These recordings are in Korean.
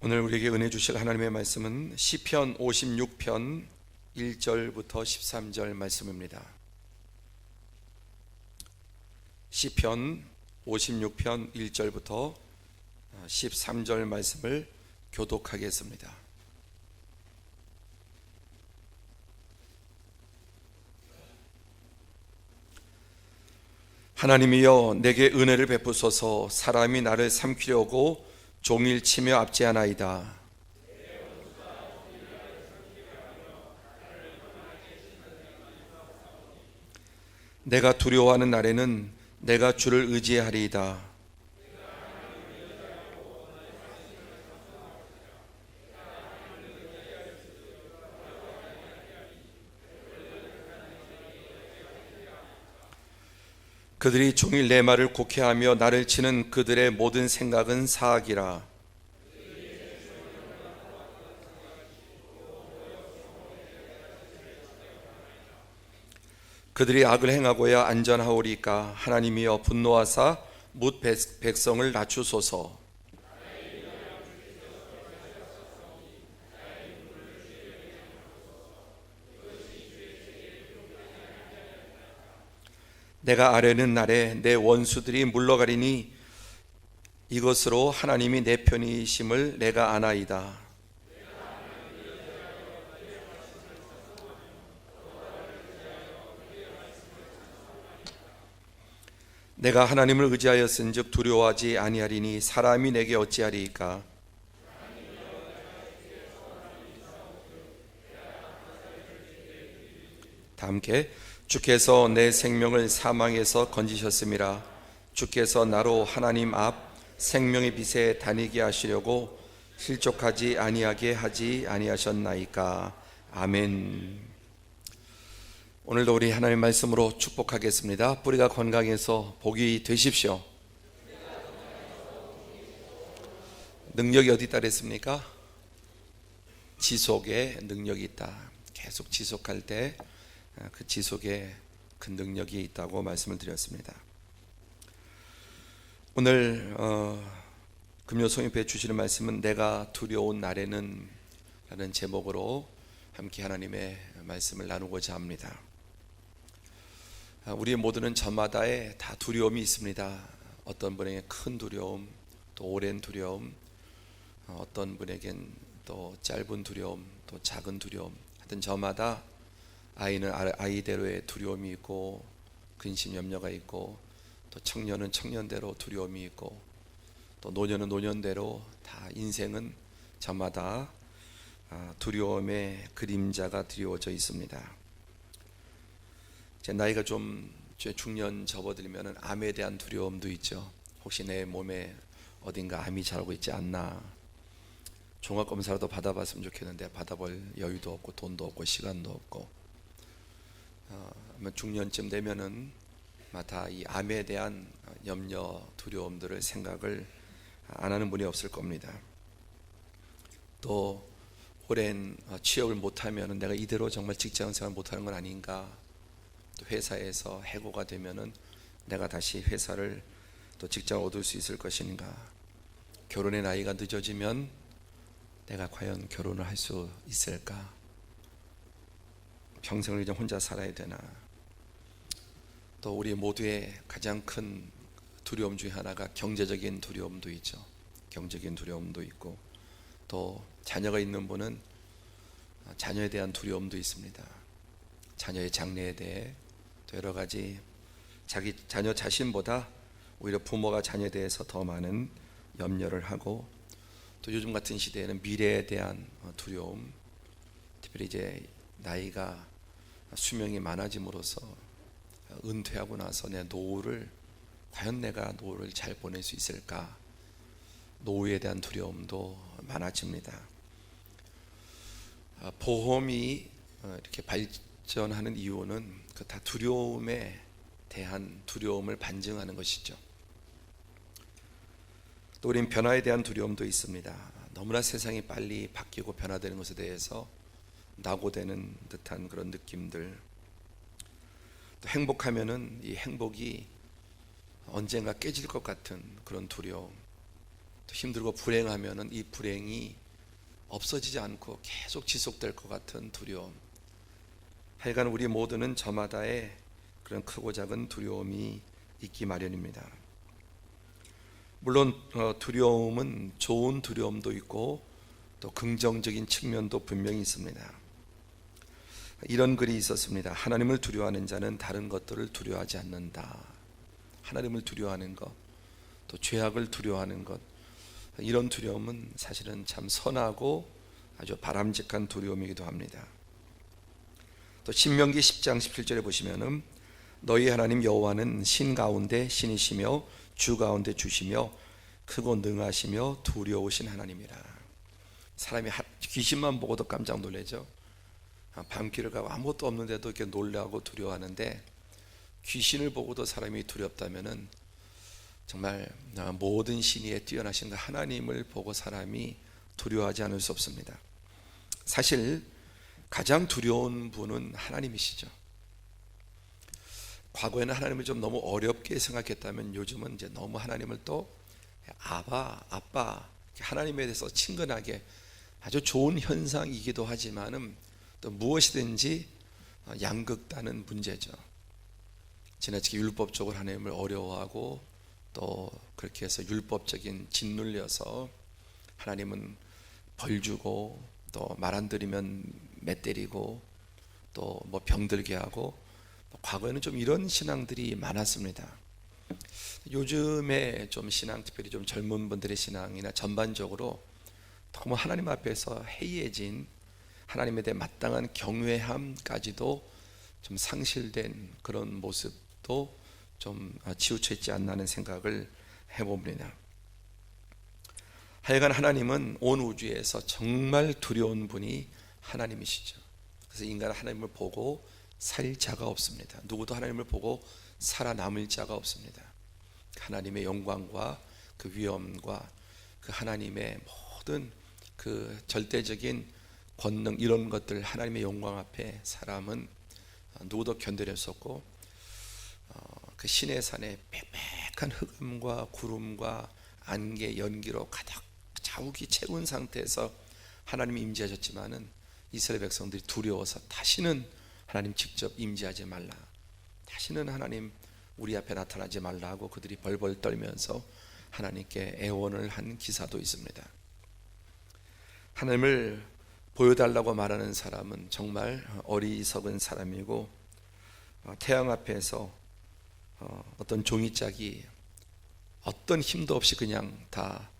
오늘 우리에게 은혜 주실 하나님의 말씀은 시편 56편 1절부터 13절 말씀입니다. 시편 56편 1절부터 13절 말씀을 교독하겠습니다. 하나님이여, 내게 은혜를 베푸소서. 사람이 나를 삼키려고 종일 치며 압제하나이다. 내가 두려워하는 날에는 내가 주를 의지하리이다. 그들이 종일 내 말을 곡해하며 나를 치는 그들의 모든 생각은 사악이라. 그들이 악을 행하고야 안전하오리까. 하나님이여, 분노하사 뭇 백성을 낮추소서. 내가 아뢰는 날에 내 원수들이 물러가리니 이것으로 하나님이 내 편이심을 내가 아나이다. 내가 하나님을 의지하였은즉 두려워하지 아니하리니 사람이 내게 어찌하리이까. 다 함께. 주께서 내 생명을 사망에서 건지셨음이라. 주께서 나로 하나님 앞 생명의 빛에 다니게 하시려고 실족하지 아니하게 하지 아니하셨나이까. 아멘. 오늘도 우리 하나님의 말씀으로 축복하겠습니다. 뿌리가 건강해서 복이 되십시오. 능력이 어디 있다 그랬습니까? 지속에 능력이 있다. 계속 지속할 때 그 지속에 큰 능력이 있다고 말씀을 드렸습니다. 오늘 금요성입회 주시는 말씀은 내가 두려운 날에는 라는 제목으로 함께 하나님의 말씀을 나누고자 합니다. 우리 모두는 저마다의 다 두려움이 있습니다. 어떤 분에게 큰 두려움, 또 오랜 두려움, 어떤 분에겐 또 짧은 두려움, 또 작은 두려움. 하여튼 저마다 아이는 아이대로의 두려움이 있고 근심 염려가 있고, 또 청년은 청년대로 두려움이 있고, 또 노년은 노년대로 다 인생은 저마다 두려움의 그림자가 드리워져 있습니다. 제 나이가 좀 중년 접어들면 암에 대한 두려움도 있죠. 혹시 내 몸에 어딘가 암이 자라고 있지 않나. 종합검사라도 받아봤으면 좋겠는데 받아볼 여유도 없고 돈도 없고 시간도 없고. 중년쯤 되면은 다 이 암에 대한 염려, 두려움들을 생각을 안 하는 분이 없을 겁니다. 또 오랜 취업을 못하면 내가 이대로 정말 직장생활 못하는 건 아닌가. 또 회사에서 해고가 되면은 내가 다시 회사를 또 직장을 얻을 수 있을 것인가. 결혼의 나이가 늦어지면 내가 과연 결혼을 할 수 있을까. 평생을 그냥 혼자 살아야 되나. 또 우리 모두의 가장 큰 두려움 중에 하나가 경제적인 두려움도 있죠. 경제적인 두려움도 있고, 또 자녀가 있는 분은 자녀에 대한 두려움도 있습니다. 자녀의 장래에 대해 또 여러 가지 자기 자녀 자신보다 오히려 부모가 자녀에 대해서 더 많은 염려를 하고, 또 요즘 같은 시대에는 미래에 대한 두려움, 특별히 이제 나이가 수명이 많아짐으로써 은퇴하고 나서 내 노후를 과연 내가 노후를 잘 보낼 수 있을까. 노후에 대한 두려움도 많아집니다. 보험이 이렇게 발전하는 이유는 그 다 두려움에 대한 두려움을 반증하는 것이죠. 또 우린 변화에 대한 두려움도 있습니다. 너무나 세상이 빨리 바뀌고 변화되는 것에 대해서 낙오되는 듯한 그런 느낌들. 또 행복하면은 이 행복이 언젠가 깨질 것 같은 그런 두려움. 또 힘들고 불행하면은 이 불행이 없어지지 않고 계속 지속될 것 같은 두려움. 하여간 우리 모두는 저마다의 그런 크고 작은 두려움이 있기 마련입니다. 물론 두려움은 좋은 두려움도 있고 또 긍정적인 측면도 분명히 있습니다. 이런 글이 있었습니다. 하나님을 두려워하는 자는 다른 것들을 두려워하지 않는다. 하나님을 두려워하는 것, 또 죄악을 두려워하는 것, 이런 두려움은 사실은 참 선하고 아주 바람직한 두려움이기도 합니다. 또 신명기 10장 17절에 보시면은 너희 하나님 여호와는 신 가운데 신이시며 주 가운데 주시며 크고 능하시며 두려우신 하나님이라. 사람이 귀신만 보고도 깜짝 놀라죠. 밤길을 가고 아무것도 없는데도 이렇게 놀라고 두려워하는데, 귀신을 보고도 사람이 두렵다면은 정말 모든 신의에 뛰어나신 그 하나님을 보고 사람이 두려워하지 않을 수 없습니다. 사실 가장 두려운 분은 하나님이시죠. 과거에는 하나님을 좀 너무 어렵게 생각했다면 요즘은 이제 너무 하나님을 또 아빠 하나님에 대해서 친근하게, 아주 좋은 현상이기도 하지만은 또 무엇이든지 양극단은 문제죠. 지나치게 율법적으로 하나님을 어려워하고 또 그렇게 해서 율법적인 짓눌려서 하나님은 벌 주고 또 말 안 들으면 매 때리고 또 뭐 병들게 하고, 과거에는 좀 이런 신앙들이 많았습니다. 요즘에 좀 신앙, 특별히 좀 젊은 분들의 신앙이나 전반적으로 너무 하나님 앞에서 해이해진, 하나님에 대해 마땅한 경외함까지도 좀 상실된 그런 모습도 좀 치우쳐 있지 않나 하는 생각을 해봅니다. 하여간 하나님은 온 우주에서 정말 두려운 분이 하나님이시죠. 그래서 인간은 하나님을 보고 살 자가 없습니다. 누구도 하나님을 보고 살아남을 자가 없습니다. 하나님의 영광과 그 위엄과 그 하나님의 모든 그 절대적인 권능, 이런 것들, 하나님의 영광 앞에 사람은 누구도 견뎌낼 수 없고, 그 시내 산에 빽빽한 흑암과 구름과 안개, 연기로 가득 자욱이 채운 상태에서 하나님이 임재하셨지만은 이스라엘 백성들이 두려워서 다시는 하나님 직접 임재하지 말라, 다시는 하나님 우리 앞에 나타나지 말라 하고 그들이 벌벌 떨면서 하나님께 애원을 한 기사도 있습니다. 하나님을 보여달라고 말하는 사람은 정말 어리석은 사람이고, 태양 앞에서 어떤 종이짝이 어떤 힘도 없이 그냥 다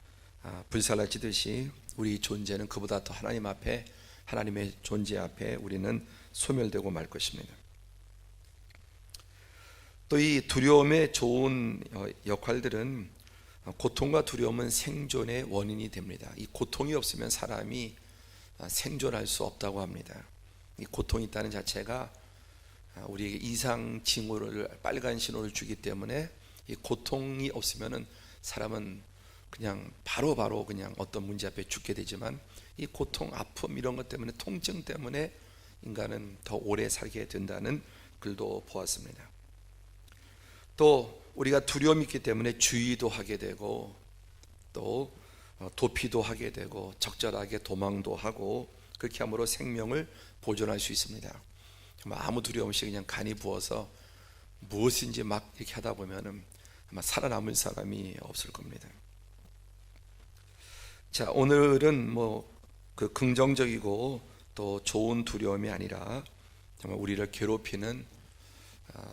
불살라지듯이 우리 존재는 그보다 더 하나님 앞에, 하나님의 존재 앞에 우리는 소멸되고 말 것입니다. 또 이 두려움의 좋은 역할들은, 고통과 두려움은 생존의 원인이 됩니다. 이 고통이 없으면 사람이 생존할 수 없다고 합니다. 이 고통이 있다는 자체가 우리에게 이상 징후를, 빨간 신호를 주기 때문에, 이 고통이 없으면은 사람은 그냥 바로 그냥 어떤 문제 앞에 죽게 되지만, 이 고통, 아픔 이런 것 때문에, 통증 때문에 인간은 더 오래 살게 된다는 글도 보았습니다. 또 우리가 두려움이 있기 때문에 주의도 하게 되고, 또 도피도 하게 되고, 적절하게 도망도 하고, 그렇게 함으로 생명을 보존할 수 있습니다. 아무 두려움 없이 그냥 간이 부어서 무엇인지 막 이렇게 하다 보면은 아마 살아남을 사람이 없을 겁니다. 자, 오늘은 그 긍정적이고 또 좋은 두려움이 아니라 정말 우리를 괴롭히는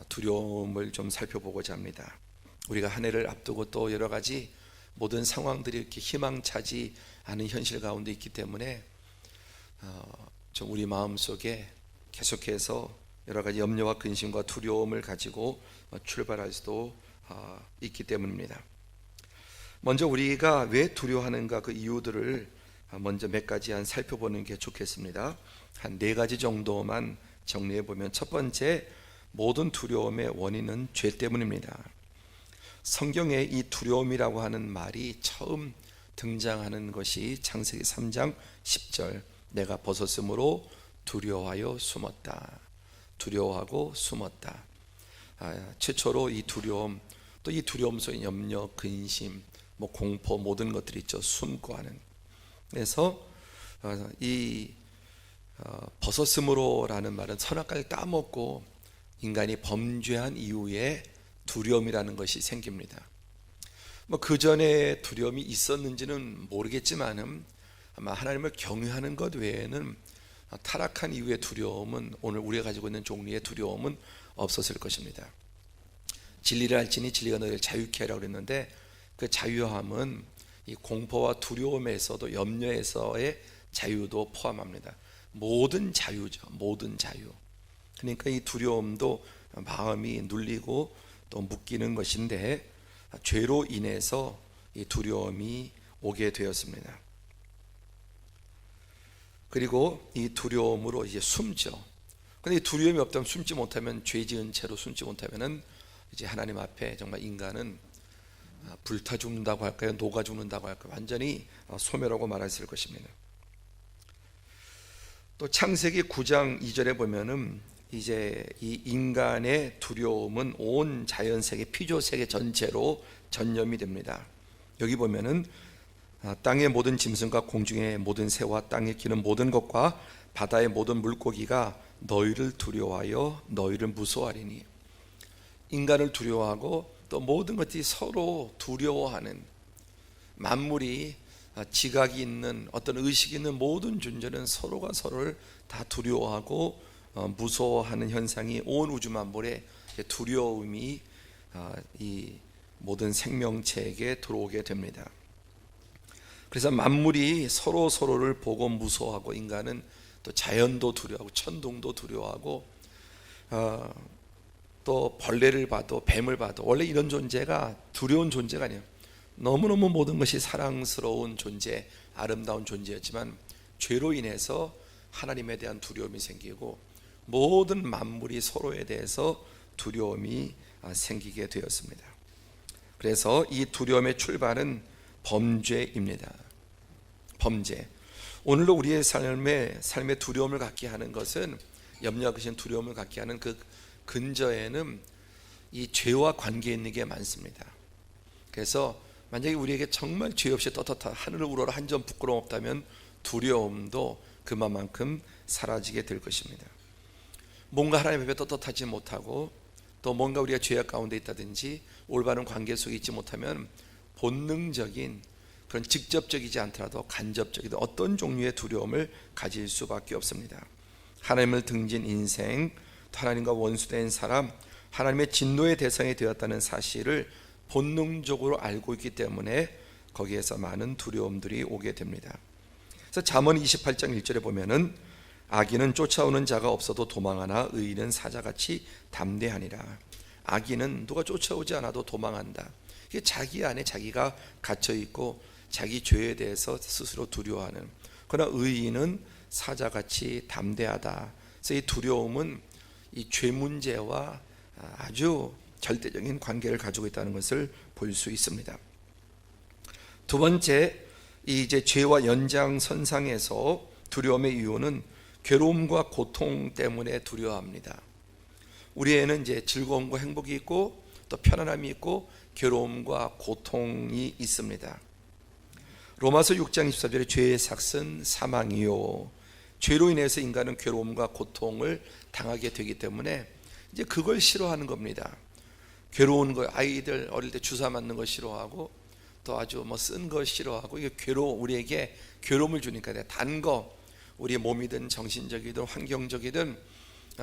두려움을 좀 살펴보고자 합니다. 우리가 한 해를 앞두고 또 여러 가지 모든 상황들이 이렇게 희망차지 않은 현실 가운데 있기 때문에 좀 우리 마음속에 계속해서 여러 가지 염려와 근심과 두려움을 가지고 출발할 수도 있기 때문입니다. 먼저 우리가 왜 두려워하는가, 그 이유들을 먼저 몇 가지 살펴보는 게 좋겠습니다. 한 4가지 정도만 정리해 보면, 첫 번째, 모든 두려움의 원인은 죄 때문입니다. 성경에 이 두려움이라고 하는 말이 처음 등장하는 것이 창세기 3장 10절, 내가 벗었으므로 두려워하여 숨었다. 두려워하고 숨었다. 최초로 이 두려움, 또 이 두려움 속에 염려, 근심, 뭐 공포 모든 것들이 있죠. 숨고 하는. 그래서 이 벗었으므로라는 말은 선악과를 따먹고 인간이 범죄한 이후에 두려움이라는 것이 생깁니다. 뭐 그 전에 두려움이 있었는지는 모르겠지만은 아마 하나님을 경외하는 것 외에는 타락한 이후의 두려움은, 오늘 우리가 가지고 있는 종류의 두려움은 없었을 것입니다. 진리를 알지니 진리가 너희를 자유케 하라고 그랬는데, 그 자유함은 이 공포와 두려움에서도, 염려에서의 자유도 포함합니다. 모든 자유죠. 모든 자유. 그러니까 이 두려움도 마음이 눌리고 또 묶이는 것인데, 죄로 인해서 이 두려움이 오게 되었습니다. 그리고 이 두려움으로 이제 숨죠. 근데 이 두려움이 없다면, 숨지 못하면, 죄 지은 채로 숨지 못하면은 이제 하나님 앞에 정말 인간은 불타 죽는다고 할까요? 녹아 죽는다고 할까요? 완전히 소멸하고 말았을 것입니다. 또 창세기 9장 2절에 보면은 이제 이 인간의 두려움은 온 자연세계, 피조세계 전체로 전염이 됩니다. 여기 보면은 땅의 모든 짐승과 공중의 모든 새와 땅에 기는 모든 것과 바다의 모든 물고기가 너희를 두려워하여 너희를 무서워하리니. 인간을 두려워하고 또 모든 것들이 서로 두려워하는, 만물이 지각이 있는, 어떤 의식이 있는 모든 존재는 서로가 서로를 다 두려워하고 무서워하는 현상이 온 우주 만물에 두려움이 이 모든 생명체에게 들어오게 됩니다. 그래서 만물이 서로 서로를 보고 무서워하고, 인간은 또 자연도 두려워하고 천둥도 두려워하고 또 벌레를 봐도 뱀을 봐도, 원래 이런 존재가 두려운 존재가 아니에요. 너무너무 모든 것이 사랑스러운 존재, 아름다운 존재였지만 죄로 인해서 하나님에 대한 두려움이 생기고 모든 만물이 서로에 대해서 두려움이 생기게 되었습니다. 그래서 이 두려움의 출발은 범죄입니다. 범죄. 오늘도 우리의 삶에 두려움을 갖게 하는 것은, 염려하고 계신 두려움을 갖게 하는 그 근저에는 이 죄와 관계 있는 게 많습니다. 그래서 만약에 우리에게 정말 죄 없이 떳떳한 하늘을 우러러 한 점 부끄러움 없다면 두려움도 그만큼 사라지게 될 것입니다. 뭔가 하나님 앞에 떳떳하지 못하고 또 뭔가 우리가 죄악 가운데 있다든지 올바른 관계 속에 있지 못하면 본능적인, 그런 직접적이지 않더라도 간접적인 어떤 종류의 두려움을 가질 수밖에 없습니다. 하나님을 등진 인생, 하나님과 원수된 사람, 하나님의 진노의 대상이 되었다는 사실을 본능적으로 알고 있기 때문에 거기에서 많은 두려움들이 오게 됩니다. 그래서 잠언 28장 1절에 보면은 악인은 쫓아오는 자가 없어도 도망하나 의인은 사자같이 담대하니라. 악인은 누가 쫓아오지 않아도 도망한다. 이게 자기 안에 자기가 갇혀 있고 자기 죄에 대해서 스스로 두려워하는, 그러나 의인은 사자같이 담대하다. 그래서 이 두려움은 이 죄 문제와 아주 절대적인 관계를 가지고 있다는 것을 볼 수 있습니다. 두 번째, 이제 죄와 연장선상에서 두려움의 이유는 괴로움과 고통 때문에 두려워합니다. 우리에는 이제 즐거움과 행복이 있고 또 편안함이 있고 괴로움과 고통이 있습니다. 로마서 6장 24절에 죄의 삭은 사망이요. 죄로 인해서 인간은 괴로움과 고통을 당하게 되기 때문에 이제 그걸 싫어하는 겁니다. 괴로운 거, 아이들 어릴 때 주사 맞는 거 싫어하고 또 아주 쓴 거 싫어하고, 이게 우리에게 괴로움을 주니까 단 거, 우리의 몸이든 정신적이든 환경적이든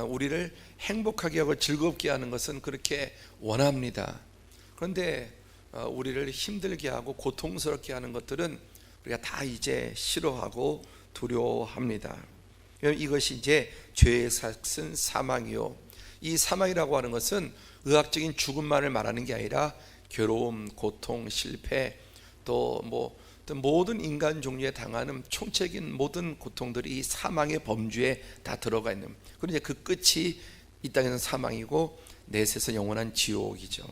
우리를 행복하게 하고 즐겁게 하는 것은 그렇게 원합니다. 그런데 우리를 힘들게 하고 고통스럽게 하는 것들은 우리가 다 이제 싫어하고 두려워합니다. 이것이 이제 죄의 삭은 사망이요. 이 사망이라고 하는 것은 의학적인 죽음만을 말하는 게 아니라 괴로움, 고통, 실패, 또 모든 인간 종류에 당하는 총체적인 모든 고통들이 이 사망의 범주에 다 들어가 있는, 그런데 그 끝이 이 땅에서는 사망이고 내세에서 영원한 지옥이죠.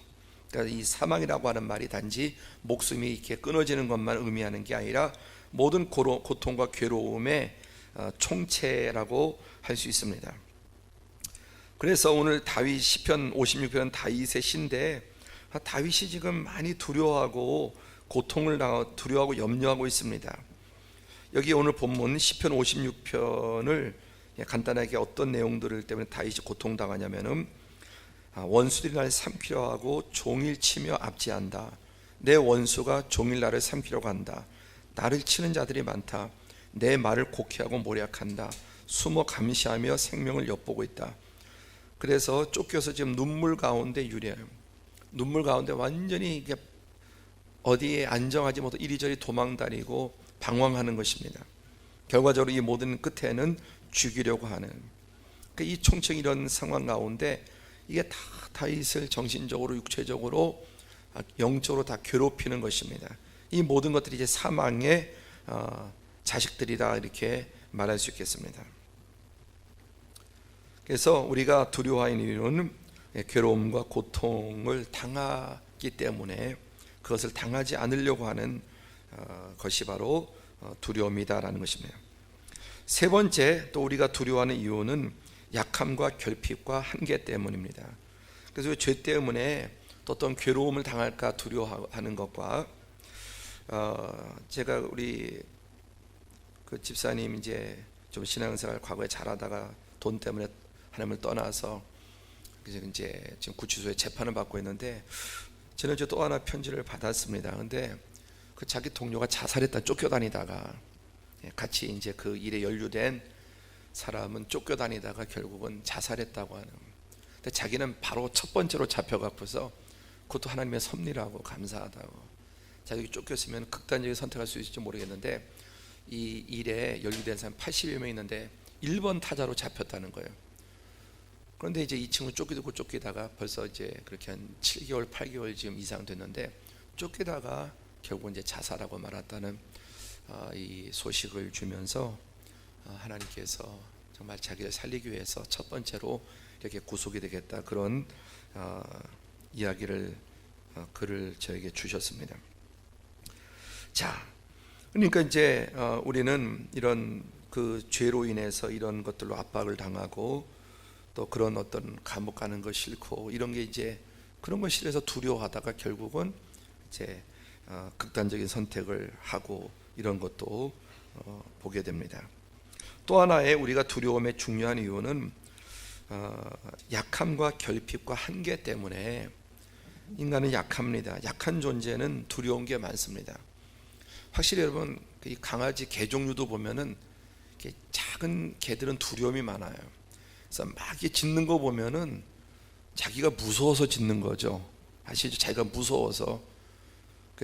그러니까 이 사망이라고 하는 말이 단지 목숨이 이렇게 끊어지는 것만 의미하는 게 아니라 모든 고통과 괴로움의 총체라고 할 수 있습니다. 그래서 오늘 다윗 시편 56편 다윗의 시인데, 다윗이 지금 많이 두려워하고 고통을 두려워하고 염려하고 있습니다. 여기 오늘 본문 시편 56편을 간단하게 어떤 내용들을 때문에 다윗이 고통당하냐면은 원수들이 나를 삼키려 하고 종일 치며 압제한다. 내 원수가 종일 나를 삼키려고 한다. 나를 치는 자들이 많다. 내 말을 곡해하고 모략한다. 숨어 감시하며 생명을 엿보고 있다. 그래서 쫓겨서 지금 눈물 가운데 유려해요. 눈물 가운데 완전히 이게 어디에 안정하지 못하고 이리저리 도망다니고 방황하는 것입니다. 결과적으로 이 모든 끝에는 죽이려고 하는, 이 총청 이런 상황 가운데 이게 다 다윗을 정신적으로 육체적으로 영적으로 다 괴롭히는 것입니다. 이 모든 것들이 이제 사망의 자식들이다 이렇게 말할 수 있겠습니다. 그래서 우리가 두려워하는 이유는 괴로움과 고통을 당하기 때문에 그것을 당하지 않으려고 하는 것이 바로 두려움이다라는 것입니다. 세 번째, 또 우리가 두려워하는 이유는 약함과 결핍과 한계 때문입니다. 그래서 죄 때문에 또 어떤 괴로움을 당할까 두려워하는 것과 제가 우리 그 집사님 이제 좀 신앙생활 과거에 잘하다가 돈 때문에 하나님을 떠나서 이제 지금 구치소에 재판을 받고 있는데, 저는 또 하나 편지를 받았습니다. 근데 그 자기 동료가 자살했다 쫓겨다니다가, 같이 이제 그 일에 연루된 사람은 쫓겨다니다가 결국은 자살했다고 하는. 근데 자기는 바로 첫 번째로 잡혀갖고서 그것도 하나님의 섭리라고 감사하다고. 자기 쫓겼으면 극단적인 선택할 수 있을지 모르겠는데 이 일에 연루된 사람 80여 명 있는데 1번 타자로 잡혔다는 거예요. 그런데 이제 이 친구 쫓기다가 벌써 이제 그렇게 한 7개월, 8개월 지금 이상 됐는데 쫓기다가 결국 이제 자살하고 말았다는 이 소식을 주면서 하나님께서 정말 자기를 살리기 위해서 첫 번째로 이렇게 구속이 되겠다, 그런 이야기를 글을 저에게 주셨습니다. 자, 그러니까 이제 우리는 이런 그 죄로 인해서 이런 것들로 압박을 당하고 또 그런 어떤 감옥 가는 거 싫고 이런 게 이제 그런 거 싫어서 두려워하다가 결국은 이제 극단적인 선택을 하고 이런 것도 보게 됩니다. 또 하나의 우리가 두려움의 중요한 이유는 약함과 결핍과 한계 때문에 인간은 약합니다. 약한 존재는 두려운 게 많습니다. 확실히 여러분, 이 강아지 개 종류도 보면은 작은 개들은 두려움이 많아요. 그래서 막 이렇게 짖는 거 보면은 자기가 무서워서 짖는 거죠. 아시죠? 자기가 무서워서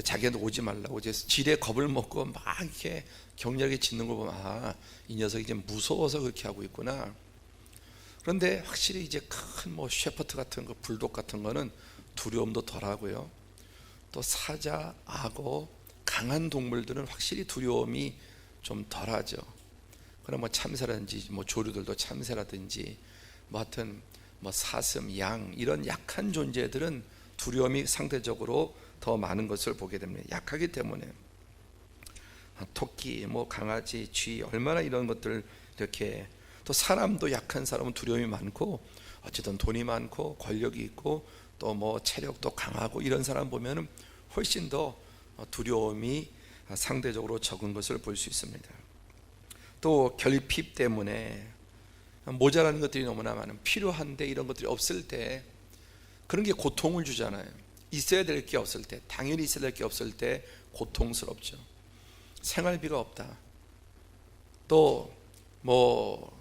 자기한테 오지 말라고 이제 지레 겁을 먹고 막 이렇게 격렬하게 짖는 걸 보면 이 녀석이 이제 무서워서 그렇게 하고 있구나. 그런데 확실히 이제 큰 뭐 셰퍼드 같은 거, 불독 같은 거는 두려움도 덜하고요. 또 사자, 악어, 강한 동물들은 확실히 두려움이 좀 덜하죠. 그럼 뭐 참새라든지 뭐 조류들도 참새라든지 뭐 하여튼 뭐 사슴, 양 이런 약한 존재들은 두려움이 상대적으로 더 많은 것을 보게 됩니다. 약하기 때문에 토끼, 뭐 강아지, 쥐 얼마나 이런 것들 이렇게, 또 사람도 약한 사람은 두려움이 많고 어쨌든 돈이 많고 권력이 있고 또 뭐 체력도 강하고 이런 사람 보면은 훨씬 더 두려움이 상대적으로 적은 것을 볼 수 있습니다. 또 결핍 때문에 모자라는 것들이 너무나 많은, 필요한데 이런 것들이 없을 때 그런 게 고통을 주잖아요. 있어야 될 게 없을 때, 당연히 있어야 될 게 없을 때 고통스럽죠. 생활비가 없다. 또 뭐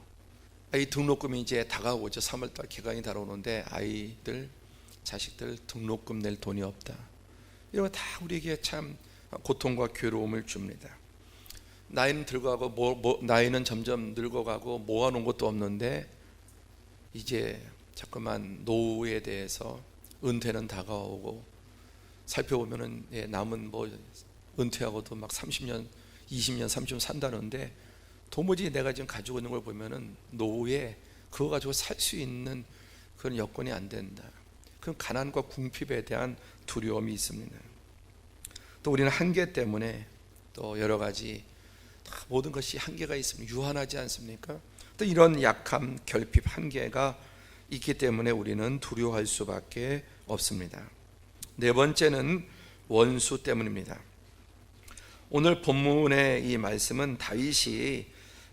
아이 등록금이 이제 다가오죠. 3월달 개강이 다가오는데 아이들, 자식들 등록금 낼 돈이 없다. 이런 거 다 우리에게 참 고통과 괴로움을 줍니다. 나이는 들어가고 나이는 점점 늙어가고 모아놓은 것도 없는데 이제 자꾸만 노후에 대해서, 은퇴는 다가오고 살펴보면은 남은 뭐 은퇴하고도 막 30년, 20년, 30년 산다는데 도무지 내가 지금 가지고 있는 걸 보면은 노후에 그거 가지고 살 수 있는 그런 여건이 안 된다. 그런 가난과 궁핍에 대한 두려움이 있습니다. 또 우리는 한계 때문에 또 여러 가지 모든 것이 한계가 있으면 유한하지 않습니까? 또 이런 약함, 결핍, 한계가 있기 때문에 우리는 두려워할 수밖에 없습니다. 네 번째는 원수 때문입니다. 오늘 본문의 이 말씀은 다윗이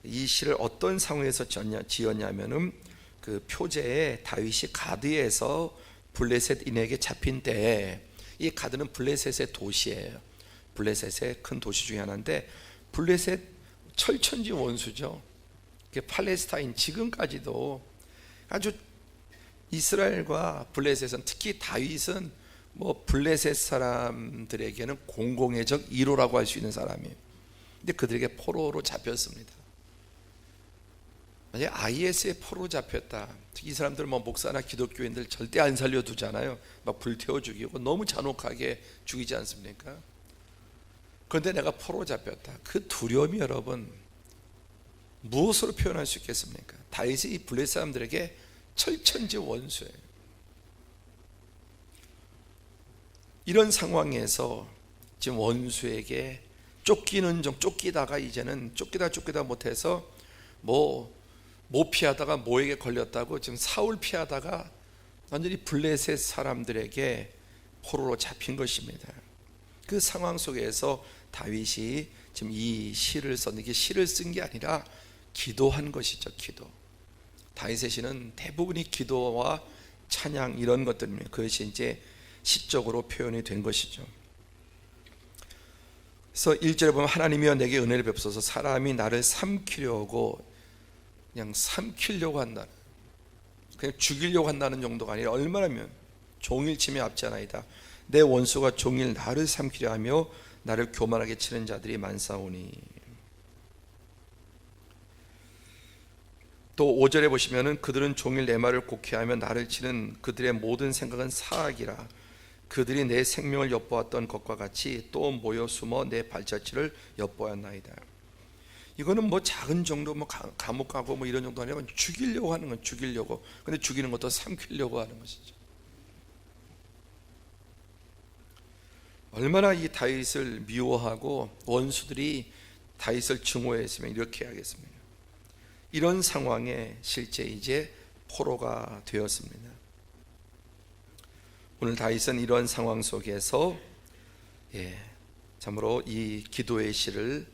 이 시를 어떤 상황에서 지었냐면은 그 표제에 다윗이 가드에서 블레셋인에게 잡힌 때에, 이 가드는 블레셋의 도시예요. 블레셋의 큰 도시 중에 하나인데, 블레셋 철천지 원수죠. 팔레스타인 지금까지도 아주 이스라엘과 블레셋은, 특히 다윗은 뭐 블레셋 사람들에게는 공공의적 1호라고 할 수 있는 사람이에요. 근데 그들에게 포로로 잡혔습니다. 만약에 IS에 포로로 잡혔다, 특히 이 사람들 뭐 목사나 기독교인들 절대 안 살려두잖아요. 막 불태워 죽이고 너무 잔혹하게 죽이지 않습니까? 그런데 내가 포로로 잡혔다, 그 두려움이 여러분 무엇으로 표현할 수 있겠습니까? 다윗이 이 블레셋 사람들에게 철천지 원수예요. 이런 상황에서 지금 원수에게 쫓기다가 이제는 쫓기다 못해서 못 피하다가 뭐에게 걸렸다고 지금 사울 피하다가 완전히 블레셋 사람들에게 포로로 잡힌 것입니다. 그 상황 속에서 다윗이 지금 이 시를 썼는데, 이게 시를 쓴 게 아니라 기도한 것이죠. 기도. 다윗의 시는 대부분이 기도와 찬양 이런 것들입니다. 그것이 이제 시적으로 표현이 된 것이죠. 그래서 1절에 보면 하나님이여 내게 은혜를 베푸소서. 사람이 나를 삼키려고, 그냥 삼키려고 한다, 그냥 죽이려고 한다는 정도가 아니라 얼마나면 종일 침에 앞지 않아이다. 내 원수가 종일 나를 삼키려 하며 나를 교만하게 치는 자들이 많사오니. 또 5절에 보시면은 그들은 종일 내 말을 곡해하며 나를 치는 그들의 모든 생각은 사악이라. 그들이 내 생명을 엿보았던 것과 같이 또 모여 숨어 내 발자취를 엿보았나이다. 이거는 뭐 작은 정도, 뭐 감옥 가고 뭐 이런 정도 아니라 죽이려고 하는 건 죽이려고. 근데 죽이는 것도 삼키려고 하는 것이죠. 얼마나 이 다윗을 미워하고 원수들이 다윗을 증오했으면 이렇게 하겠습니까? 이런 상황에 실제 이제 포로가 되었습니다. 오늘 다윗은 이런 상황 속에서 참으로 이 기도의 시를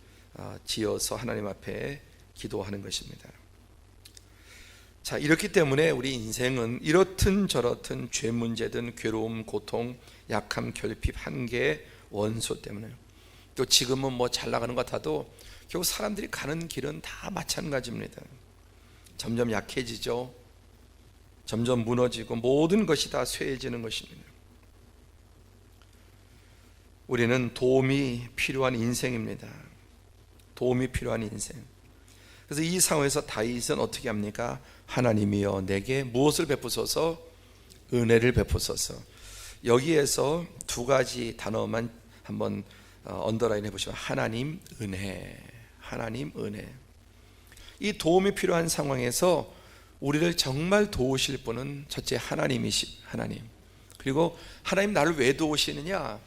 지어서 하나님 앞에 기도하는 것입니다. 자, 이렇기 때문에 우리 인생은 이렇든 저렇든 죄 문제든 괴로움, 고통, 약함, 결핍, 한계, 원수 때문에, 또 지금은 뭐 잘 나가는 것 같아도 결국 사람들이 가는 길은 다 마찬가지입니다. 점점 약해지죠. 점점 무너지고 모든 것이 다 쇠해지는 것입니다. 우리는 도움이 필요한 인생입니다. 도움이 필요한 인생. 그래서 이 상황에서 다윗은 어떻게 합니까? 하나님이여 내게 무엇을 베푸소서? 은혜를 베푸소서. 여기에서 두 가지 단어만 한번 언더라인 해보시면 하나님, 은혜. 하나님, 은혜. 이 도움이 필요한 상황에서 우리를 정말 도우실 분은 첫째 하나님이시, 하나님. 그리고 하나님 나를 왜 도우시느냐?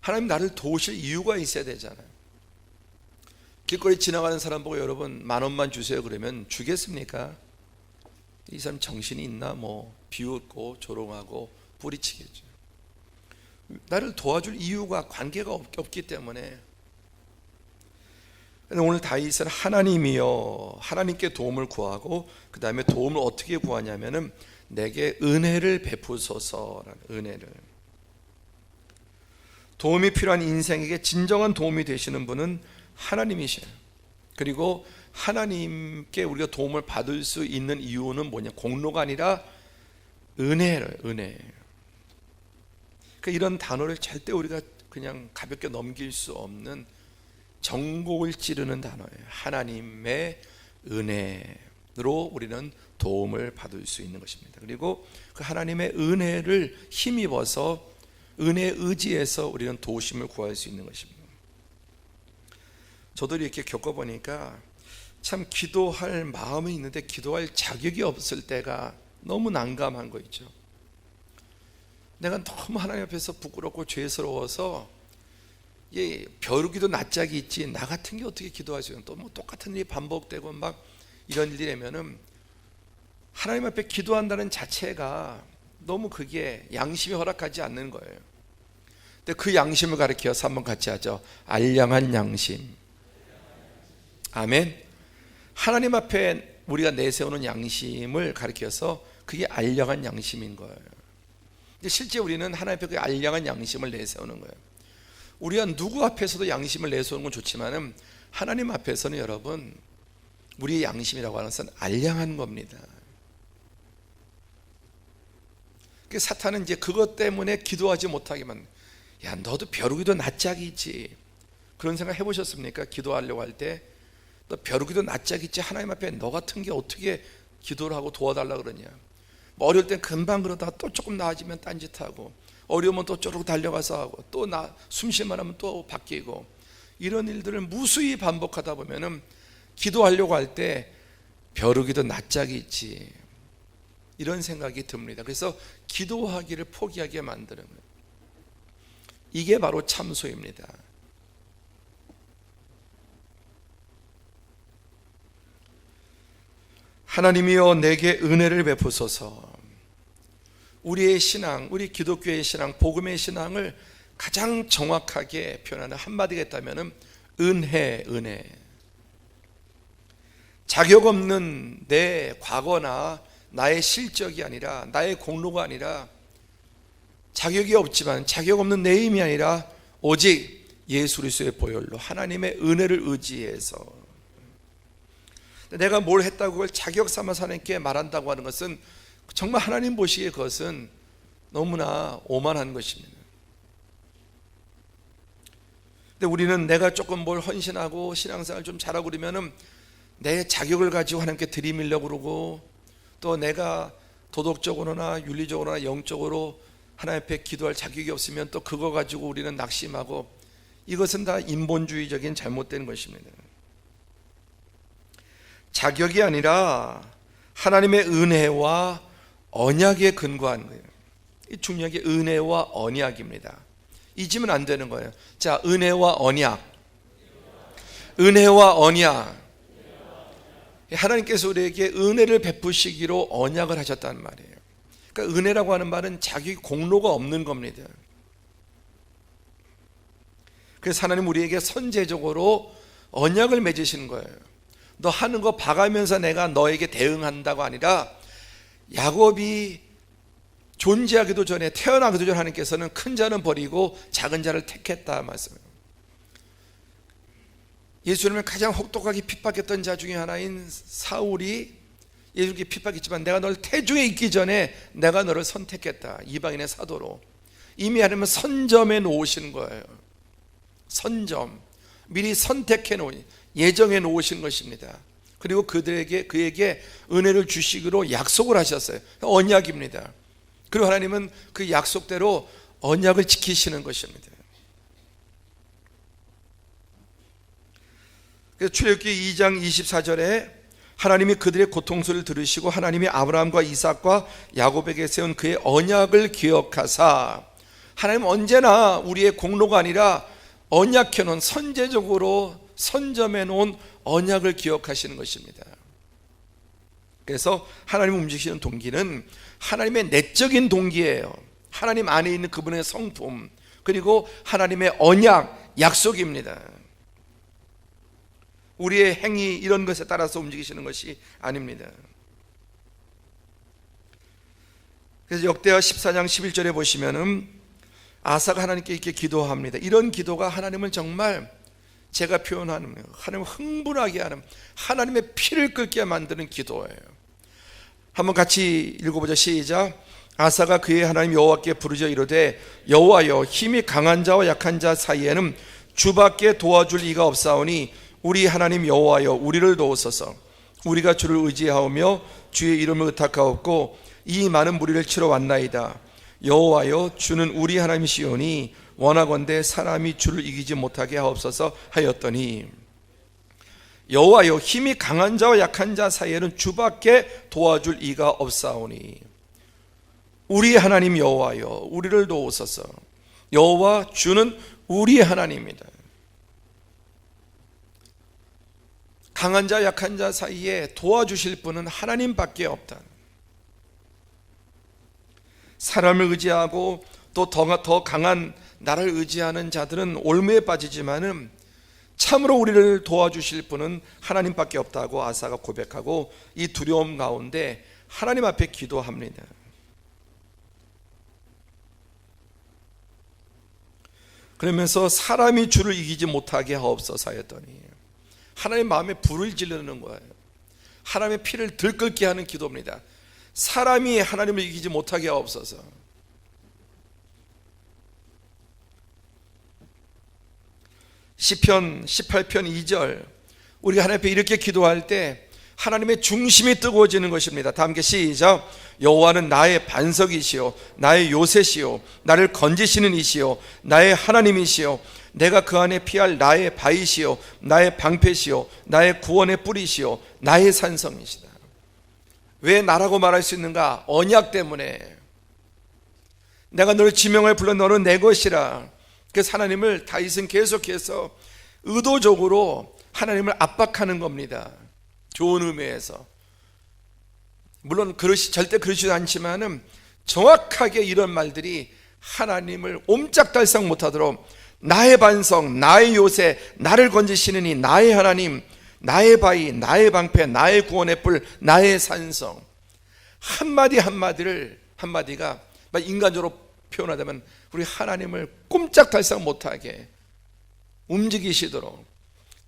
하나님 나를 도우실 이유가 있어야 되잖아요. 길거리 지나가는 사람 보고 여러분 10,000원만 주세요 그러면 주겠습니까? 이 사람 정신이 있나? 뭐 비웃고 조롱하고 뿌리치겠죠. 나를 도와줄 이유가, 관계가 없기 때문에. 오늘 다윗은 하나님이여, 하나님께 도움을 구하고 그 다음에 도움을 어떻게 구하냐면은 내게 은혜를 베푸소서라는, 은혜를. 도움이 필요한 인생에게 진정한 도움이 되시는 분은 하나님이셔요. 그리고 하나님께 우리가 도움을 받을 수 있는 이유는 뭐냐? 공로가 아니라 은혜를, 은혜. 그러니까 이런 단어를 절대 우리가 그냥 가볍게 넘길 수 없는 전곡을 찌르는 단어예요. 하나님의 은혜로 우리는 도움을 받을 수 있는 것입니다. 그리고 그 하나님의 은혜를 힘입어서 은혜에 의지해서 우리는 도우심을 구할 수 있는 것입니다. 저도 이렇게 겪어보니까 참 기도할 마음이 있는데 기도할 자격이 없을 때가 너무 난감한 거 있죠. 내가 너무 하나님 앞에서 부끄럽고 죄스러워서 벼르기도 낯짝이 있지 나 같은 게 어떻게 기도할 수 있는, 또 뭐 똑같은 일이 반복되고 막 이런 일이라면은 하나님 앞에 기도한다는 자체가 너무 그게 양심이 허락하지 않는 거예요. 근데 그 양심을 가리켜서 한번 같이 하죠. 알량한 양심. 아멘. 하나님 앞에 우리가 내세우는 양심을 가리켜서 그게 알량한 양심인 거예요. 근데 실제 우리는 하나님 앞에 그 알량한 양심을 내세우는 거예요. 우리가 누구 앞에서도 양심을 내세우는 건 좋지만은 하나님 앞에서는 여러분, 우리의 양심이라고 하는 것은 알량한 겁니다. 사탄은 이제 그것 때문에 기도하지 못하게 만든, 야, 너도 벼룩이도 낯짝이 있지. 그런 생각 해보셨습니까? 기도하려고 할 때, 너 벼룩이도 낯짝이 있지. 하나님 앞에 너 같은 게 어떻게 기도를 하고 도와달라 그러냐. 뭐 어려울 땐 금방 그러다가 또 조금 나아지면 딴짓하고, 어려우면 또 쪼르륵 달려가서 하고, 또 숨 쉴만 하면 또 바뀌고, 이런 일들을 무수히 반복하다 보면은 기도하려고 할 때 벼룩이도 낯짝이 있지, 이런 생각이 듭니다. 그래서 기도하기를 포기하게 만드는 거예요. 이게 바로 참소입니다. 하나님이여 내게 은혜를 베푸소서. 우리의 신앙, 우리 기독교의 신앙, 복음의 신앙을 가장 정확하게 표현하는 한마디가 있다면 은혜. 자격 없는 내 과거나 나의 실적이 아니라, 나의 공로가 아니라, 자격이 없지만 자격 없는 내 힘이 아니라 오직 예수 그리스도의 보혈로 하나님의 은혜를 의지해서, 내가 뭘 했다고 그걸 자격 삼아서 하나님께 말한다고 하는 것은 정말 하나님 보시기에 그것은 너무나 오만한 것입니다. 근데 우리는 내가 조금 뭘 헌신하고 신앙생활 좀 잘하고 그러면은 내 자격을 가지고 하나님께 들이밀려고 그러고, 또 내가 도덕적으로나 윤리적으로나 영적으로 하나님 앞에 기도할 자격이 없으면 또 그거 가지고 우리는 낙심하고, 이것은 다 인본주의적인 잘못된 것입니다. 자격이 아니라 하나님의 은혜와 언약에 근거한 거예요. 중요한 게 은혜와 언약입니다. 잊으면 안 되는 거예요. 자, 은혜와 언약. 은혜와 언약. 하나님께서 우리에게 은혜를 베푸시기로 언약을 하셨다는 말이에요. 그러니까 은혜라고 하는 말은 자기 공로가 없는 겁니다. 그래서 하나님 우리에게 선제적으로 언약을 맺으시는 거예요. 너 하는 거 봐가면서 내가 너에게 대응한다고 아니라, 야곱이 존재하기도 전에, 태어나기도 전에 하나님께서는 큰 자는 버리고 작은 자를 택했다 말씀해요. 예수님을 가장 혹독하게 핍박했던 자 중에 하나인 사울이 예수님께 핍박했지만, 내가 널 태중에 있기 전에 내가 너를 선택했다, 이방인의 사도로. 이미 하나님은 선점해 놓으신 거예요. 선점, 미리 선택해 놓으신, 예정해 놓으신 것입니다. 그리고 그에게 은혜를 주시기로 약속을 하셨어요. 언약입니다. 그리고 하나님은 그 약속대로 언약을 지키시는 것입니다. 그래서 출애굽기 2장 24절에 하나님이 그들의 고통소리를 들으시고 하나님이 아브라함과 이삭과 야곱에게 세운 그의 언약을 기억하사, 하나님은 언제나 우리의 공로가 아니라 언약해 놓은, 선제적으로 선점해 놓은 언약을 기억하시는 것입니다. 그래서 하나님 움직이시는 동기는 하나님의 내적인 동기예요. 하나님 안에 있는 그분의 성품, 그리고 하나님의 언약, 약속입니다. 우리의 행위, 이런 것에 따라서 움직이시는 것이 아닙니다. 그래서 역대하 14장 11절에 보시면은 아사가 하나님께 이렇게 기도합니다. 이런 기도가 하나님을 정말, 제가 표현하는, 하나님을 흥분하게 하는, 하나님의 피를 끓게 만드는 기도예요. 한번 같이 읽어보자. 시작. 아사가 그의 하나님 여호와께 부르짖어 이르되, 여호와여, 힘이 강한 자와 약한 자 사이에는 주밖에 도와줄 이가 없사오니 우리 하나님 여호와여, 우리를 도우소서. 우리가 주를 의지하오며 주의 이름을 의탁하옵고 이 많은 무리를 치러 왔나이다. 여호와여, 주는 우리 하나님이시오니 원하건대 사람이 주를 이기지 못하게 하옵소서 하였더니, 여호와여, 힘이 강한 자와 약한 자 사이에는 주밖에 도와줄 이가 없사오니 우리 하나님 여호와여, 우리를 도우소서. 여호와 주는 우리 하나님입니다. 강한 자 약한 자 사이에 도와주실 분은 하나님밖에 없다. 사람을 의지하고 또 더 강한 나를 의지하는 자들은 올무에 빠지지만은 참으로 우리를 도와주실 분은 하나님밖에 없다고 아사가 고백하고 이 두려움 가운데 하나님 앞에 기도합니다. 그러면서 사람이 주를 이기지 못하게 하옵소서 하였더니 하나님 마음에 불을 지르는 거예요. 하나님의 피를 들끓게 하는 기도입니다. 사람이 하나님을 이기지 못하게 하옵소서. 시편 18편 2절, 우리가 하나님 앞에 이렇게 기도할 때 하나님의 중심이 뜨거워지는 것입니다. 다 함께 시작. 여호와는 나의 반석이시요 나의 요새시요 나를 건지시는 이시요 나의 하나님이시요 내가 그 안에 피할 나의 바위시요 나의 방패시요 나의 구원의 뿌리시요 나의 산성이시다. 왜 나라고 말할 수 있는가? 언약 때문에. 내가 너를 지명을 불러 너는 내 것이라. 그래서 하나님을 다윗은 계속해서 의도적으로 하나님을 압박하는 겁니다. 좋은 의미에서. 물론 절대 그러지도 않지만은 정확하게 이런 말들이 하나님을 옴짝달싹 못하도록 나의 반석, 나의 요새, 나를 건지시는 이 나의 하나님, 나의 바위, 나의 방패, 나의 구원의 뿔, 나의 산성. 한마디 한마디가 인간적으로 표현하자면 우리 하나님을 꼼짝달싹 못하게 움직이시도록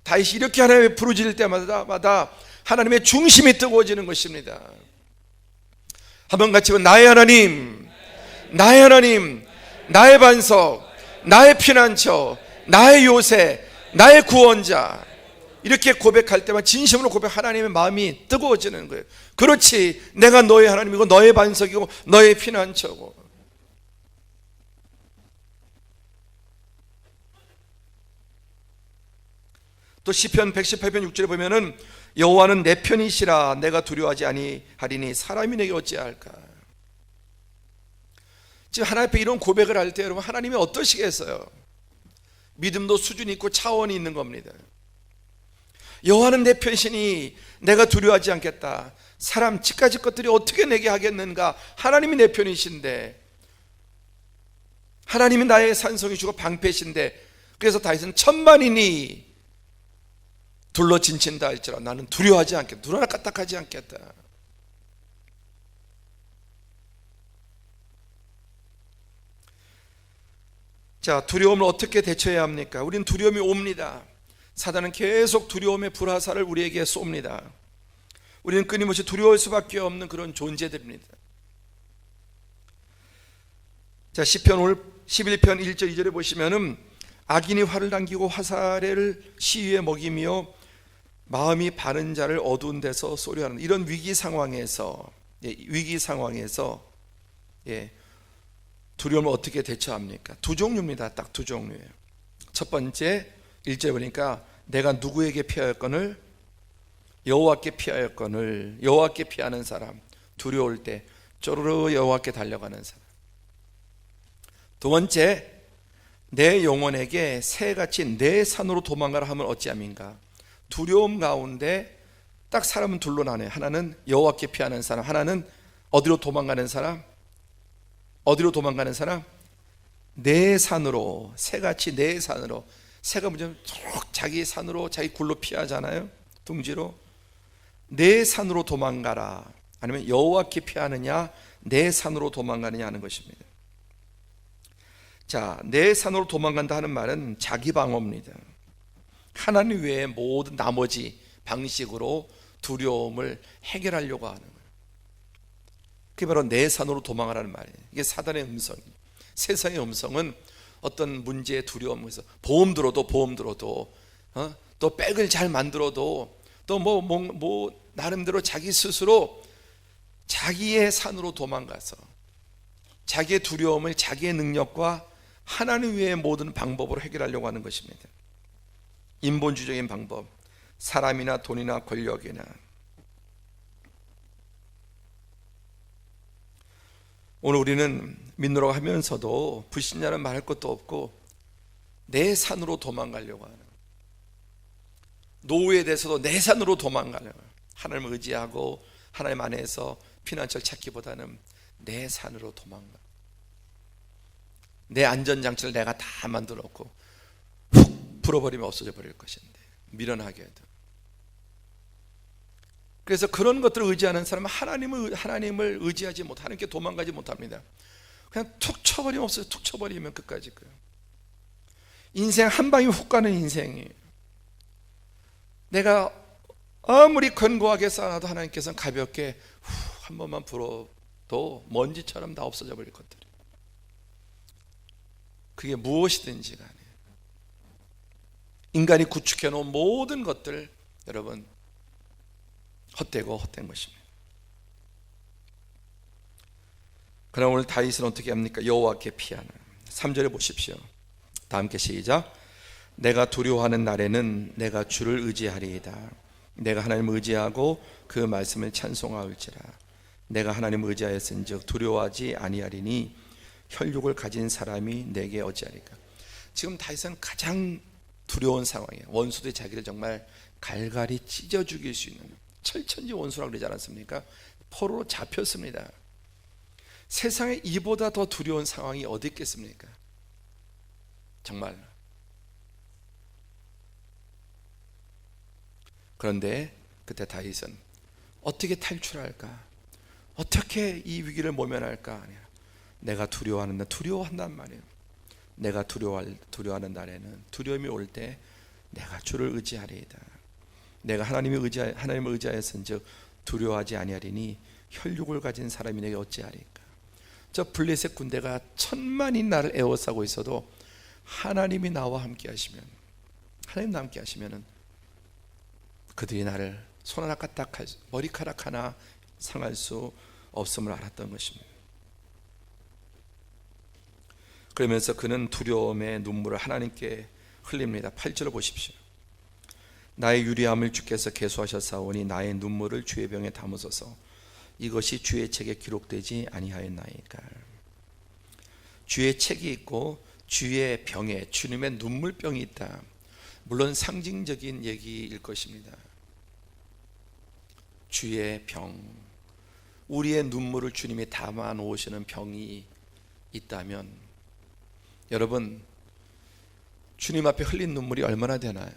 다윗이 이렇게 하나님의 부르짖을 때마다 하나님의 중심이 뜨거워지는 것입니다. 한번 같이 보면 나의 하나님, 나의 하나님, 나의 반석, 나의 피난처, 나의 요새, 나의 구원자. 이렇게 고백할 때만 진심으로 하나님의 마음이 뜨거워지는 거예요. 그렇지, 내가 너의 하나님이고 너의 반석이고 너의 피난처고. 또 시편 118편 6절에 보면은 여호와는 내 편이시라 내가 두려워하지 아니하리니 사람이 내게 어찌할까. 지금 하나님 앞에 이런 고백을 할 때 여러분 하나님이 어떠시겠어요? 믿음도 수준이 있고 차원이 있는 겁니다. 여호와는 내 편이시니 내가 두려워하지 않겠다. 사람 치까지 것들이 어떻게 내게 하겠는가. 하나님이 내 편이신데, 하나님이 나의 산성이시고 방패신데, 그래서 다윗은 천만인이 둘러 진친다 할지라도 나는 두려워하지 않겠다. 눈 하나 까딱하지 않겠다. 자, 두려움을 어떻게 대처해야 합니까? 우리는 두려움이 옵니다. 사단은 계속 두려움의 불화살을 우리에게 쏩니다. 우리는 끊임없이 두려울 수밖에 없는 그런 존재들입니다. 자, 시편 11편 1절 2절에 보시면은 악인이 활을 당기고 화살을 시위에 먹이며 마음이 바른 자를 어두운 데서 쏘려하는 이런 위기 상황에서 두려움을 어떻게 대처합니까? 두 종류입니다. 딱 두 종류예요. 첫 번째 1절에 보니까 내가 누구에게 피하였거늘 여호와께 피하였거늘. 여호와께 피하는 사람, 두려울 때 쪼르르 여호와께 달려가는 사람. 두 번째, 내 영혼에게 새같이 내 산으로 도망가라 하면 어찌함인가. 두려움 가운데 딱 사람은 둘로 나눠요. 하나는 여호와께 피하는 사람, 하나는 어디로 도망가는 사람? 어디로 도망가는 사람? 내 산으로, 새같이 내 산으로. 새가 뭐냐면 자기 산으로, 자기 굴로 피하잖아요. 둥지로. 내 산으로 도망가라. 아니면 여호와께 피하느냐, 내 산으로 도망가느냐 하는 것입니다. 자, 내 산으로 도망간다 하는 말은 자기 방어입니다. 하나님 외에 모든 나머지 방식으로 두려움을 해결하려고 하는 거예요. 그게 바로 내 산으로 도망가라는 말이에요. 이게 사단의 음성이에요. 세상의 음성은 어떤 문제의 두려움에서 보험 들어도 또 백을 잘 만들어도 또 나름대로 자기 스스로 자기의 산으로 도망가서 자기의 두려움을 자기의 능력과 하나님 외의 모든 방법으로 해결하려고 하는 것입니다. 인본주의적인 방법, 사람이나 돈이나 권력이나. 오늘 우리는 믿노라고 하면서도 불신자는 말할 것도 없고 내 산으로 도망가려고 하는, 노후에 대해서도 내 산으로 도망가려고, 하나님을 의지하고 하나님 안에서 피난처를 찾기보다는 내 산으로 도망가. 내 안전장치를 내가 다 만들어 놓고 훅 불어버리면 없어져 버릴 것인데, 미련하게 해도. 그래서 그런 것들을 의지하는 사람은 하나님을 의지하지 못, 하나님께 도망가지 못합니다. 그냥 툭 쳐버리면 없어요. 툭 쳐버리면 끝까지 그 인생 한 방이 훅 가는 인생이에요. 내가 아무리 견고하게 쌓아도 하나님께서는 가볍게 한 번만 불어도 먼지처럼 다 없어져 버릴 것들. 그게 무엇이든지 간에 인간이 구축해 놓은 모든 것들, 여러분, 헛되고 헛된 것입니다. 그럼 오늘 다윗은 어떻게 합니까? 여호와께 피하는. 3절에 보십시오. 다 함께 시작. 내가 두려워하는 날에는 내가 주를 의지하리이다. 내가 하나님을 의지하고 그 말씀을 찬송하올지라. 내가 하나님을 의지하였은즉 두려워하지 아니하리니 혈육을 가진 사람이 내게 어찌하리까. 지금 다윗은 가장 두려운 상황이에요. 원수들이 자기를 정말 갈갈이 찢어 죽일 수 있는, 철천지 원수라고 그러지 않았습니까? 포로로 잡혔습니다. 세상에 이보다 더 두려운 상황이 어디 있겠습니까? 정말. 그런데 그때 다윗은 어떻게 탈출할까? 어떻게 이 위기를 모면할까? 내가 두려워한단 말이에요. 내가 두려워하는 날에는, 두려움이 올 때 내가 주를 의지하리이다. 내가 하나님을 의지하였은즉 두려워하지 아니하리니 혈육을 가진 사람이 내게 어찌하리까. 저 블레셋 군대가 천만이 나를 에워싸고 있어도 하나님이 나와 함께 하시면, 하나님 함께 하시면은 그들이 나를 손 하나 까딱할, 머리카락 하나 상할 수 없음을 알았던 것입니다. 그러면서 그는 두려움의 눈물을 하나님께 흘립니다. 8절을 보십시오. 나의 유리함을 주께서 계수하셨사오니 나의 눈물을 주의 병에 담으소서. 이것이 주의 책에 기록되지 아니하였나이까. 주의 책이 있고 주의 병에, 주님의 눈물병이 있다. 물론 상징적인 얘기일 것입니다. 주의 병, 우리의 눈물을 주님이 담아 놓으시는 병이 있다면, 여러분, 주님 앞에 흘린 눈물이 얼마나 되나요?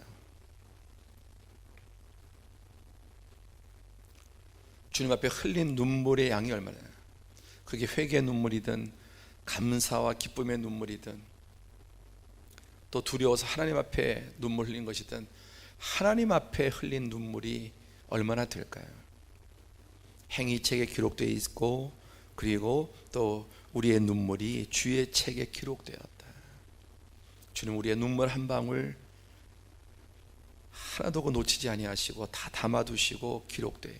주님 앞에 흘린 눈물의 양이 얼마나 되나요? 그게 회개의 눈물이든 감사와 기쁨의 눈물이든 또 두려워서 하나님 앞에 눈물 흘린 것이든, 하나님 앞에 흘린 눈물이 얼마나 될까요? 행위책에 기록되어 있고, 그리고 또 우리의 눈물이 주의 책에 기록되었다. 주님 우리의 눈물 한 방울 하나도 놓치지 아니하시고 다 담아두시고 기록돼요.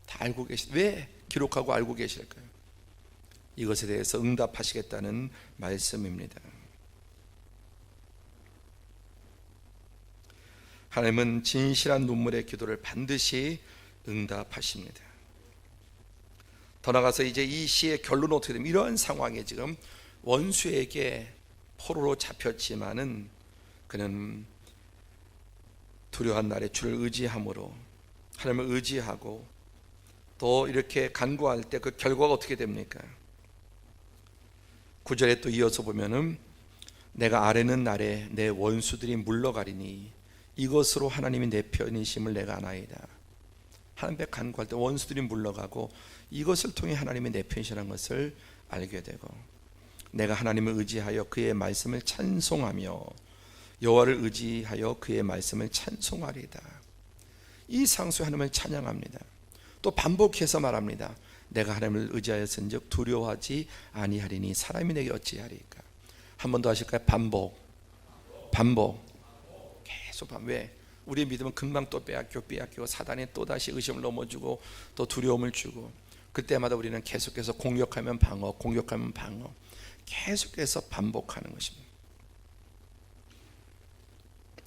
다 알고 왜 기록하고 알고 계실까요? 이것에 대해서 응답하시겠다는 말씀입니다. 하나님은 진실한 눈물의 기도를 반드시 응답하십니다. 더 나아가서 이제 이 시의 결론은 어떻게 되면, 이러한 상황에 지금 원수에게 포로로 잡혔지만은 그는 두려워한 날에 주를 의지함으로, 하나님을 의지하고 또 이렇게 간구할 때 그 결과가 어떻게 됩니까? 9절에 또 이어서 보면은 내가 아뢰는 날에 내 원수들이 물러가리니 이것으로 하나님이 내 편이심을 내가 아나이다. 하나님 앞에 간구할 때 원수들이 물러가고 이것을 통해 하나님의 내 편이라는 것을 알게 되고, 내가 하나님을 의지하여 그의 말씀을 찬송하며 여호와를 의지하여 그의 말씀을 찬송하리이다. 이 상수에 하나님을 찬양합니다. 또 반복해서 말합니다. 내가 하나님을 의지하였은즉 두려워하지 아니하리니 사람이 내게 어찌하리까. 한 번 더 하실까요? 반복. 계속 왜? 우리의 믿음은 금방 또 빼앗기고 사단이 또다시 의심을 넘어주고 또 두려움을 주고, 그때마다 우리는 계속해서 공격하면 방어, 계속해서 반복하는 것입니다.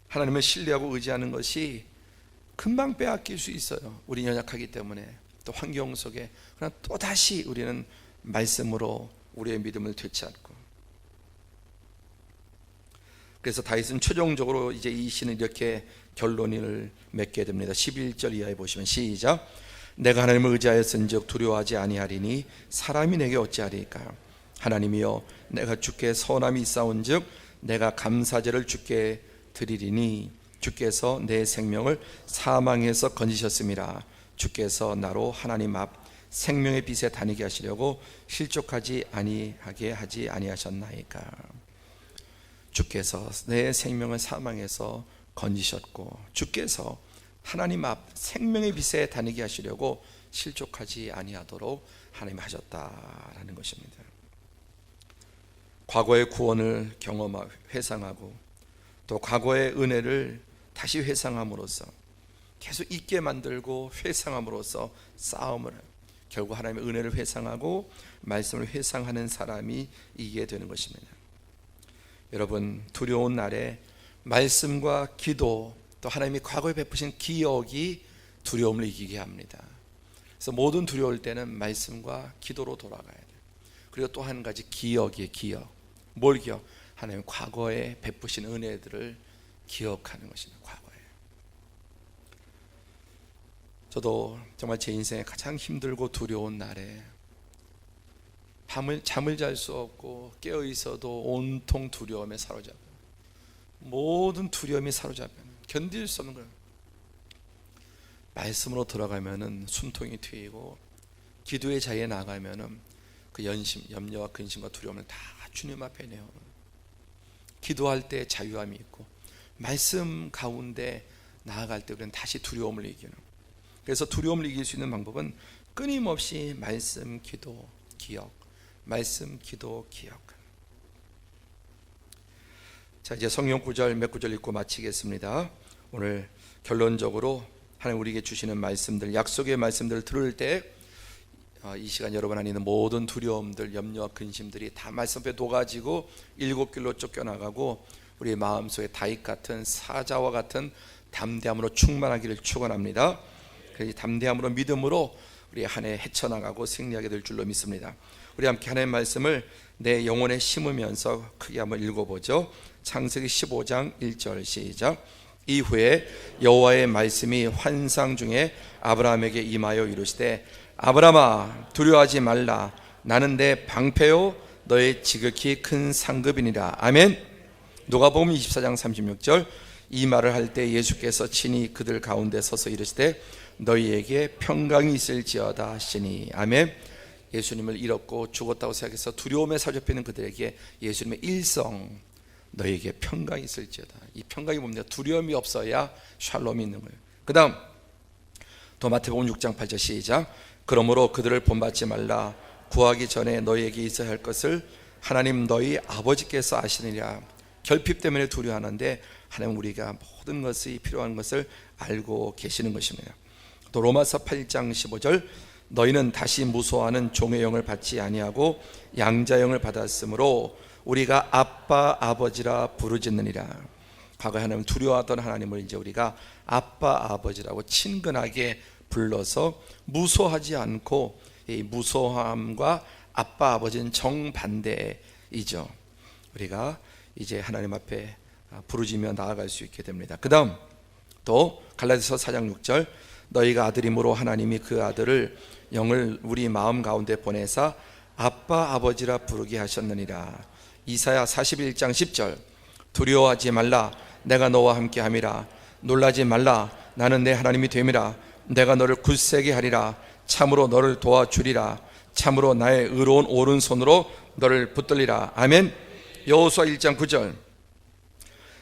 하나님을 신뢰하고 의지하는 것이 금방 빼앗길 수 있어요. 우리 연약하기 때문에, 또 환경 속에. 그러나 또다시 우리는 말씀으로 우리의 믿음을 되찾고, 그래서 다윗은 최종적으로 이제 이 시는 이렇게 결론을 맺게 됩니다. 11절 이하에 보시면 시작. 내가 하나님을 의지하였은즉 두려워하지 아니하리니 사람이 내게 어찌하리까. 하나님이여 내가 주께 선함이 있사온즉 내가 감사제를 주께 드리리니 주께서 내 생명을 사망에서 건지셨음이라. 주께서 나로 하나님 앞 생명의 빛에 다니게 하시려고 실족하지 아니하게 하지 아니하셨나이까. 주께서 내 생명을 사망에서 건지셨고 주께서 하나님 앞 생명의 빛에 다니게 하시려고 실족하지 아니하도록 하나님 하셨다라는 것입니다. 과거의 구원을 경험하고 회상하고 또 과거의 은혜를 다시 회상함으로써 계속 잊게 만들고 회상함으로써 싸움을 해요. 결국 하나님의 은혜를 회상하고 말씀을 회상하는 사람이 이기게 되는 것입니다. 여러분, 두려운 날에 말씀과 기도 또 하나님이 과거에 베푸신 기억이 두려움을 이기게 합니다. 그래서 모든 두려울 때는 말씀과 기도로 돌아가야 돼요. 그리고 또 한 가지 기억이에요. 기억. 뭘 기억? 하나님 과거에 베푸신 은혜들을 기억하는 것입니다. 과거에. 저도 정말 제 인생에 가장 힘들고 두려운 날에 잠을 잘 수 없고 깨어 있어도 온통 두려움에 사로잡혀요. 모든 두려움이 사로잡혀요. 견딜 수 없는 거예요. 말씀으로 들어가면은 숨통이 트이고 기도의 자리에 나가면은 그 염려와 근심과 두려움을 다 주님 앞에 내요. 기도할 때 자유함이 있고 말씀 가운데 나아갈 때 우리는 다시 두려움을 이기는. 그래서 두려움을 이길 수 있는 방법은 끊임없이 말씀, 기도, 기억, 말씀, 기도, 기억. 자, 이제 성경 구절 몇 구절 읽고 마치겠습니다. 오늘 결론적으로 하나님 우리에게 주시는 말씀들, 약속의 말씀들을 들을 때 이 시간 여러분 안에 있는 모든 두려움들, 염려와 근심들이 다 말씀 앞에 녹아지고 일곱 길로 쫓겨나가고 우리의 마음속에 다윗 같은 사자와 같은 담대함으로 충만하기를 축원합니다. 그 담대함으로 믿음으로 우리 한 해 헤쳐나가고 승리하게 될 줄로 믿습니다. 우리 함께 하나님의 말씀을 내 영혼에 심으면서 크게 한번 읽어보죠. 창세기 15장 1절 시작. 이후에 여호와의 말씀이 환상 중에 아브라함에게 임하여 이르시되 아브라함아 두려워하지 말라. 나는 내 방패요 너의 지극히 큰 상급이니라. 아멘. 누가복음 24장 36절. 이 말을 할 때 예수께서 친히 그들 가운데 서서 이르시되 너희에게 평강이 있을지어다 하시니. 아멘. 예수님을 잃었고 죽었다고 생각해서 두려움에 사로잡히는 그들에게 예수님의 일성 너희에게 평강이 있을지어다. 이 평강이 뭡니까? 두려움이 없어야 샬롬이 있는 거예요. 그 다음 또 마태복음 6장 8절 시작. 그러므로 그들을 본받지 말라. 구하기 전에 너희에게 있어야 할 것을 하나님 너희 아버지께서 아시느니라. 결핍 때문에 두려워하는데 하나님 우리가 모든 것이 필요한 것을 알고 계시는 것입니다. 또 로마서 8장 15절. 너희는 다시 무소하는 종의 영을 받지 아니하고 양자의 영을 받았으므로 우리가 아빠 아버지라 부르짖느니라. 과거에 하나님 두려워하던 하나님을 이제 우리가 아빠 아버지라고 친근하게 불러서 무소하지 않고, 이 무소함과 아빠 아버지는 정반대이죠. 우리가 이제 하나님 앞에 부르짖며 나아갈 수 있게 됩니다. 그 다음 또 갈라디아서 4장 6절. 너희가 아들이므로 하나님이 그 아들을 영을 우리 마음 가운데 보내사 아빠 아버지라 부르게 하셨느니라. 이사야 41장 10절. 두려워하지 말라. 내가 너와 함께 함이라. 놀라지 말라. 나는 내 하나님이 됨이라. 내가 너를 굳세게 하리라. 참으로 너를 도와주리라. 참으로 나의 의로운 오른손으로 너를 붙들리라. 아멘. 여호수아 1장 9절.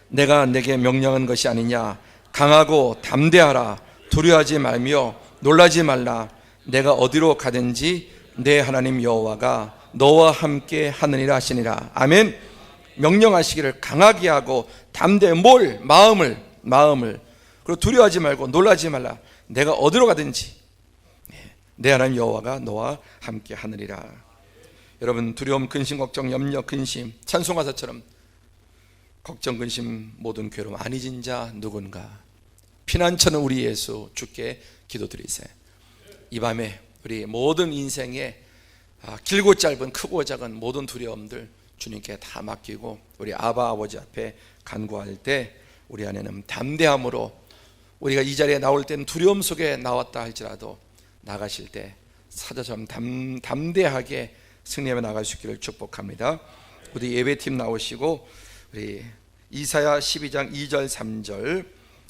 내가 내게 명령한 것이 아니냐. 강하고 담대하라. 두려워하지 말며 놀라지 말라. 내가 어디로 가든지 내 하나님 여호와가 너와 함께 하느니라 하시니라. 아멘. 명령하시기를 강하게 하고 담대히 마음을 그리고 두려워하지 말고 놀라지 말라. 내가 어디로 가든지 내 하나님 여호와가 너와 함께 하느니라. 여러분, 두려움, 근심, 걱정, 염려, 근심, 찬송가사처럼 걱정, 근심, 모든 괴로움 아니진 자 누군가. 피난처는 우리 예수 주께 기도드리세요. 이 밤에 우리 모든 인생의 길고 짧은 크고 작은 모든 두려움들 주님께 다 맡기고 우리 아바 아버지 앞에 간구할 때 우리 안에는 담대함으로, 우리가 이 자리에 나올 때는 두려움 속에 나왔다 할지라도 나가실 때 사자처럼 담대하게 승리하며 나갈 수 있기를 축복합니다. 우리 예배팀 나오시고 우리 이사야 12장 2절 3절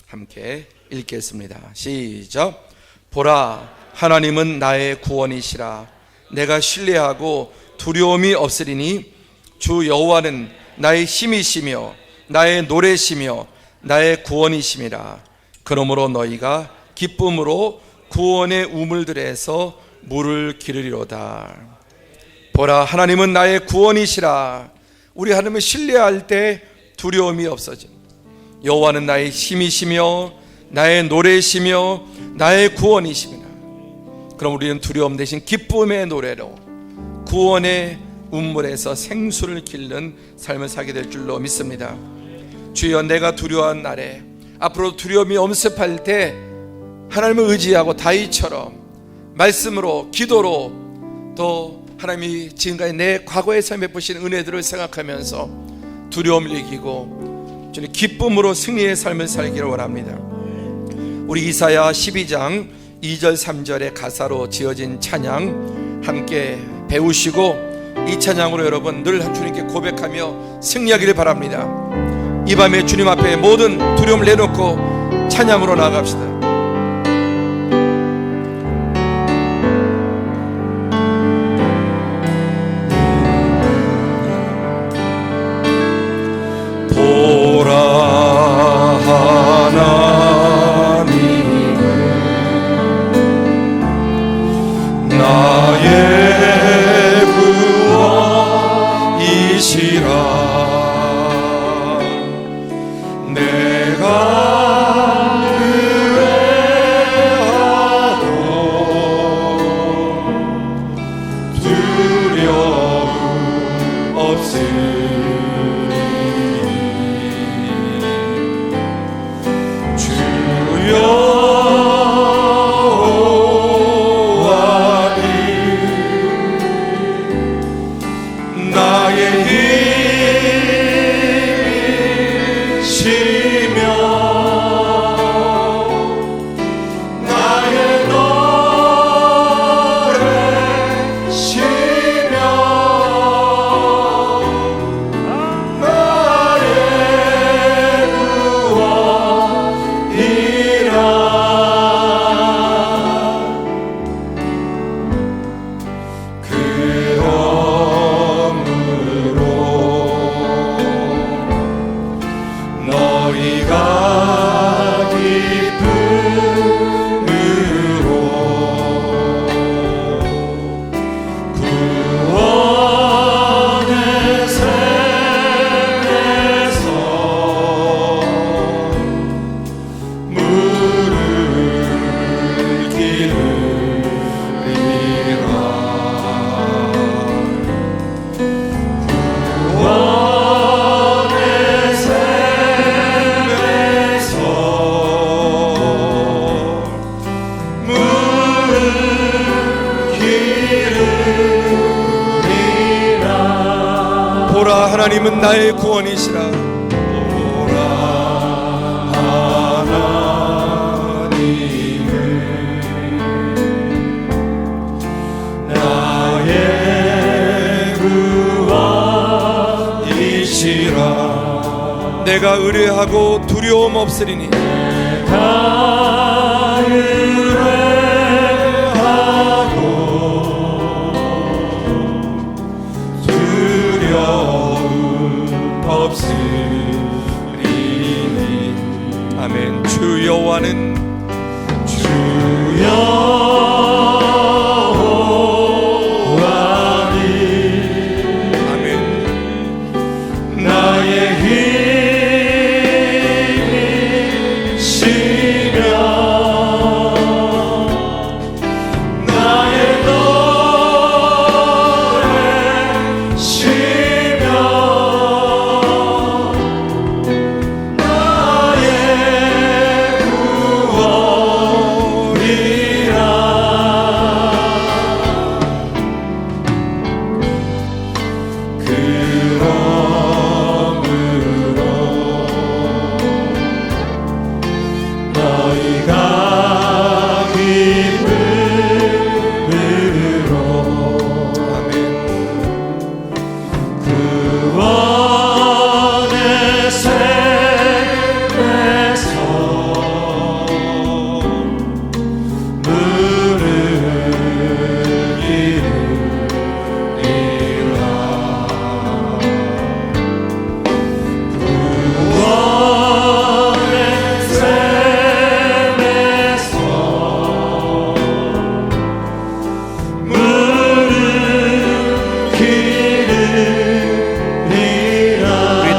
함께 읽겠습니다. 시작. 보라, 하나님은 나의 구원이시라. 내가 신뢰하고 두려움이 없으리니 주 여호와는 나의 힘이시며 나의 노래시며 나의 구원이심이라. 그러므로 너희가 기쁨으로 구원의 우물들에서 물을 기르리로다. 보라, 하나님은 나의 구원이시라. 우리 하나님을 신뢰할 때 두려움이 없어진, 여호와는 나의 힘이시며 나의 노래시며 나의 구원이시니라. 그럼 우리는 두려움 대신 기쁨의 노래로 구원의 운물에서 생수를 기르는 삶을 살게 될 줄로 믿습니다. 주여, 내가 두려워한 날에, 앞으로 두려움이 엄습할 때 하나님을 의지하고 다윗처럼 말씀으로, 기도로, 또 하나님이 지금까지 내 과거의 삶에 베푸신 은혜들을 생각하면서 두려움을 이기고 주님 기쁨으로 승리의 삶을 살기를 원합니다. 우리 이사야 12장 2절 3절의 가사로 지어진 찬양 함께 배우시고 이 찬양으로 여러분 늘 주님께 고백하며 승리하기를 바랍니다. 이 밤에 주님 앞에 모든 두려움을 내놓고 찬양으로 나아갑시다. 보라, 하나님은 나의 구원이시라. 보라, 하나님은 나의 구원이시라. 내가 의뢰하고 두려움 없으리니 내가 의뢰하고 두려움 없으리니. 아멘. 주 여호와는 아멘. 나의 힘이시며 나의 노래시며 나의 구원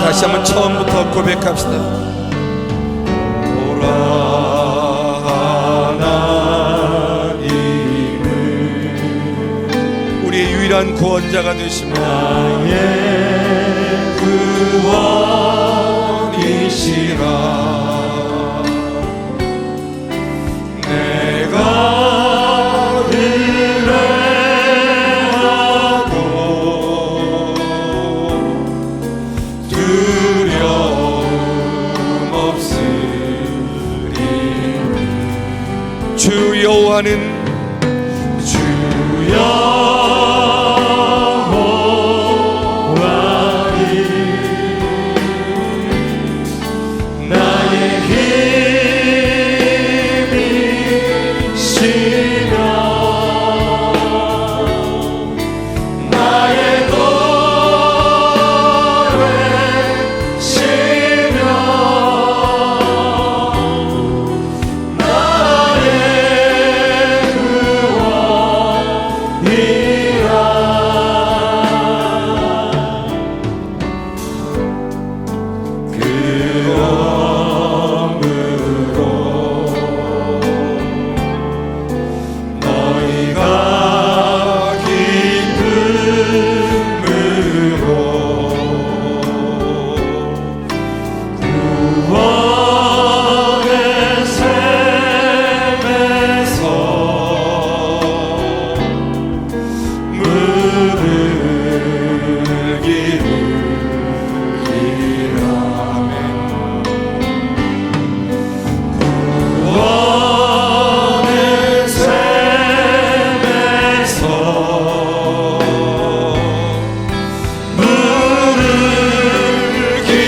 다시 한번 처음부터 고백합시다. 오라 하나님은 우리의 유일한 구원자가 되시며 나의 구원이시라. 주 여호와는 나의 힘이시며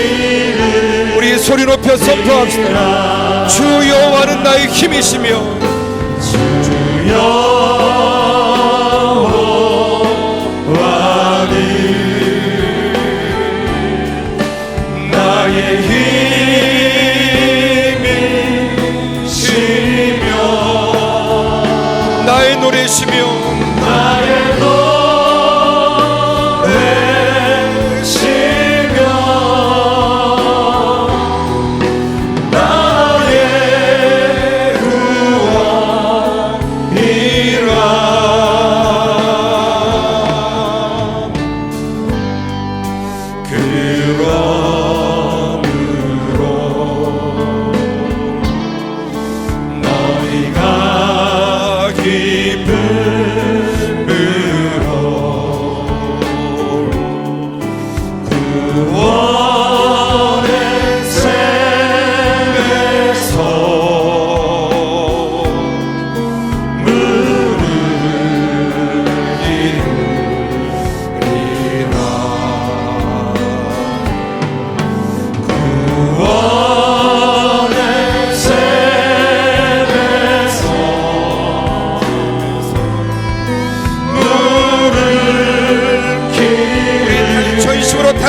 나의 노래시며 소리 높여 선포합시다. 주 여호와는 나의 힘이시며 주 여호와는 나의 힘이시며 나의 노래시며 나의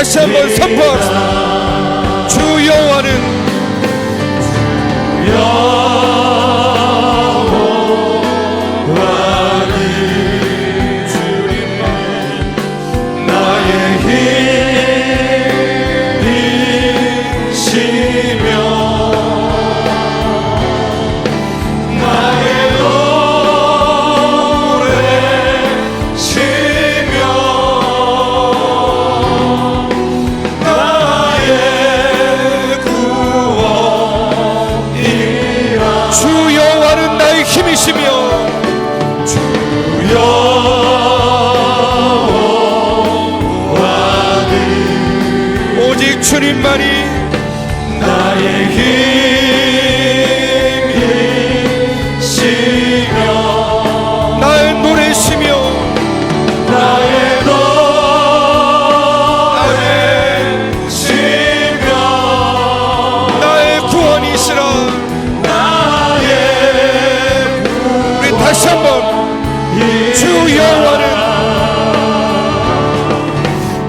다시 한번 선포합시다. 주 여호와는 나의 힘이시며 나의 노래시며 힘이시며 주 여호와는 오직 주님만이 나의 힘이시며 나의 노래시며 나의 노래시며 나의 구원이시라. 다시 한번 주 여호와는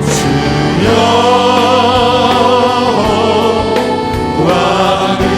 주 여호와는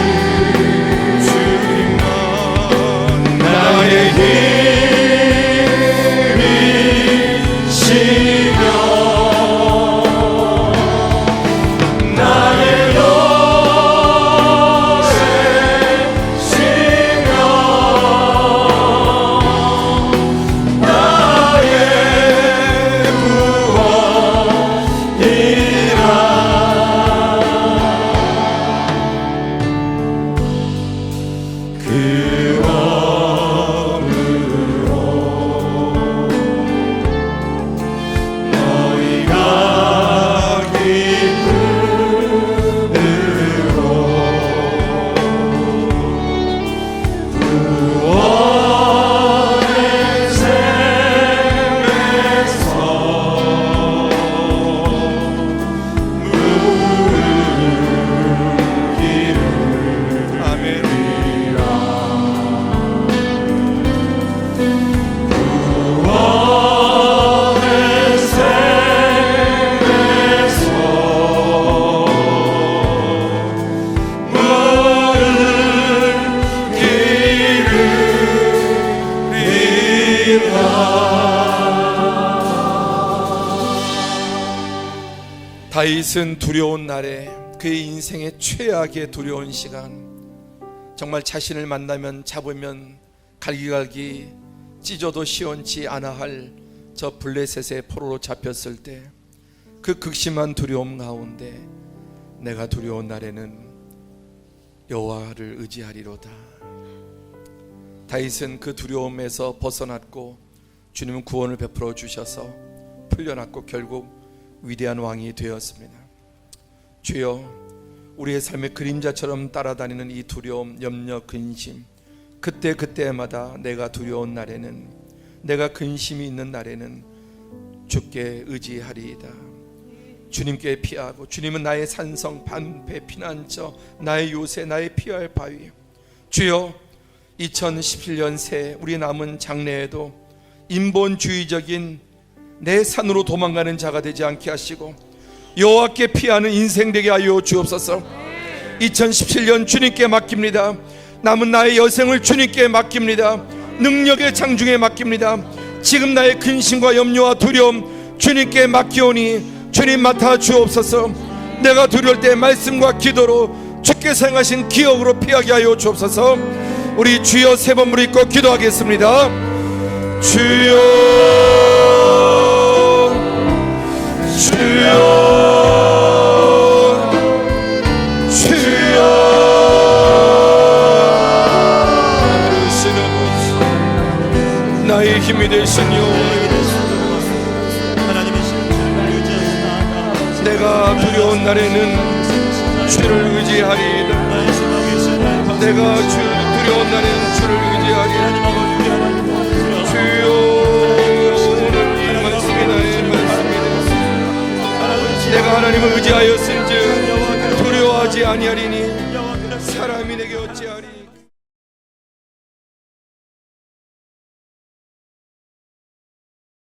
다윗은 두려운 날에 그의 인생의 최악의 두려운 시간, 정말 자신을 만나면 잡으면 갈기갈기 찢어도 시원치 않아 할 저 블레셋의 포로로 잡혔을 때 그 극심한 두려움 가운데 내가 두려운 날에는 여호와를 의지하리로다. 다윗은 그 두려움에서 벗어났고 주님은 구원을 베풀어 주셔서 풀려났고 결국 위대한 왕이 되었습니다. 주여, 우리의 삶의 그림자처럼 따라다니는 이 두려움, 염려, 근심, 그때마다 내가 두려운 날에는, 내가 근심이 있는 날에는 주께 의지하리이다. 주님께 피하고, 주님은 나의 산성, 방패, 피난처, 나의 요새, 나의 피할 바위. 주여, 2017년 새 우리 남은 장래에도 인본주의적인 내 산으로 도망가는 자가 되지 않게 하시고 여호와께 피하는 인생 되게 하여 주옵소서. 2017년 주님께 맡깁니다. 남은 나의 여생을 주님께 맡깁니다. 능력의 장중에 맡깁니다. 지금 나의 근심과 염려와 두려움 주님께 맡기오니 주님 맡아 주옵소서. 내가 두려울 때 말씀과 기도로 주께 사용하신 기억으로 피하게 하여 주옵소서. 우리 주여 세 번 부르고 기도하겠습니다. 주여, 주여, 주여. 나의 힘이 되신 여호와, 내가 두려운 날에는 주를 의지하리이다. 내가 두려운 날에는 주를 의지하리이다. 주여, 오늘 이 말씀이 나의 말씀이 되었습니다. 내가 하나님을 의지하였은즉 두려워하지 아니하리니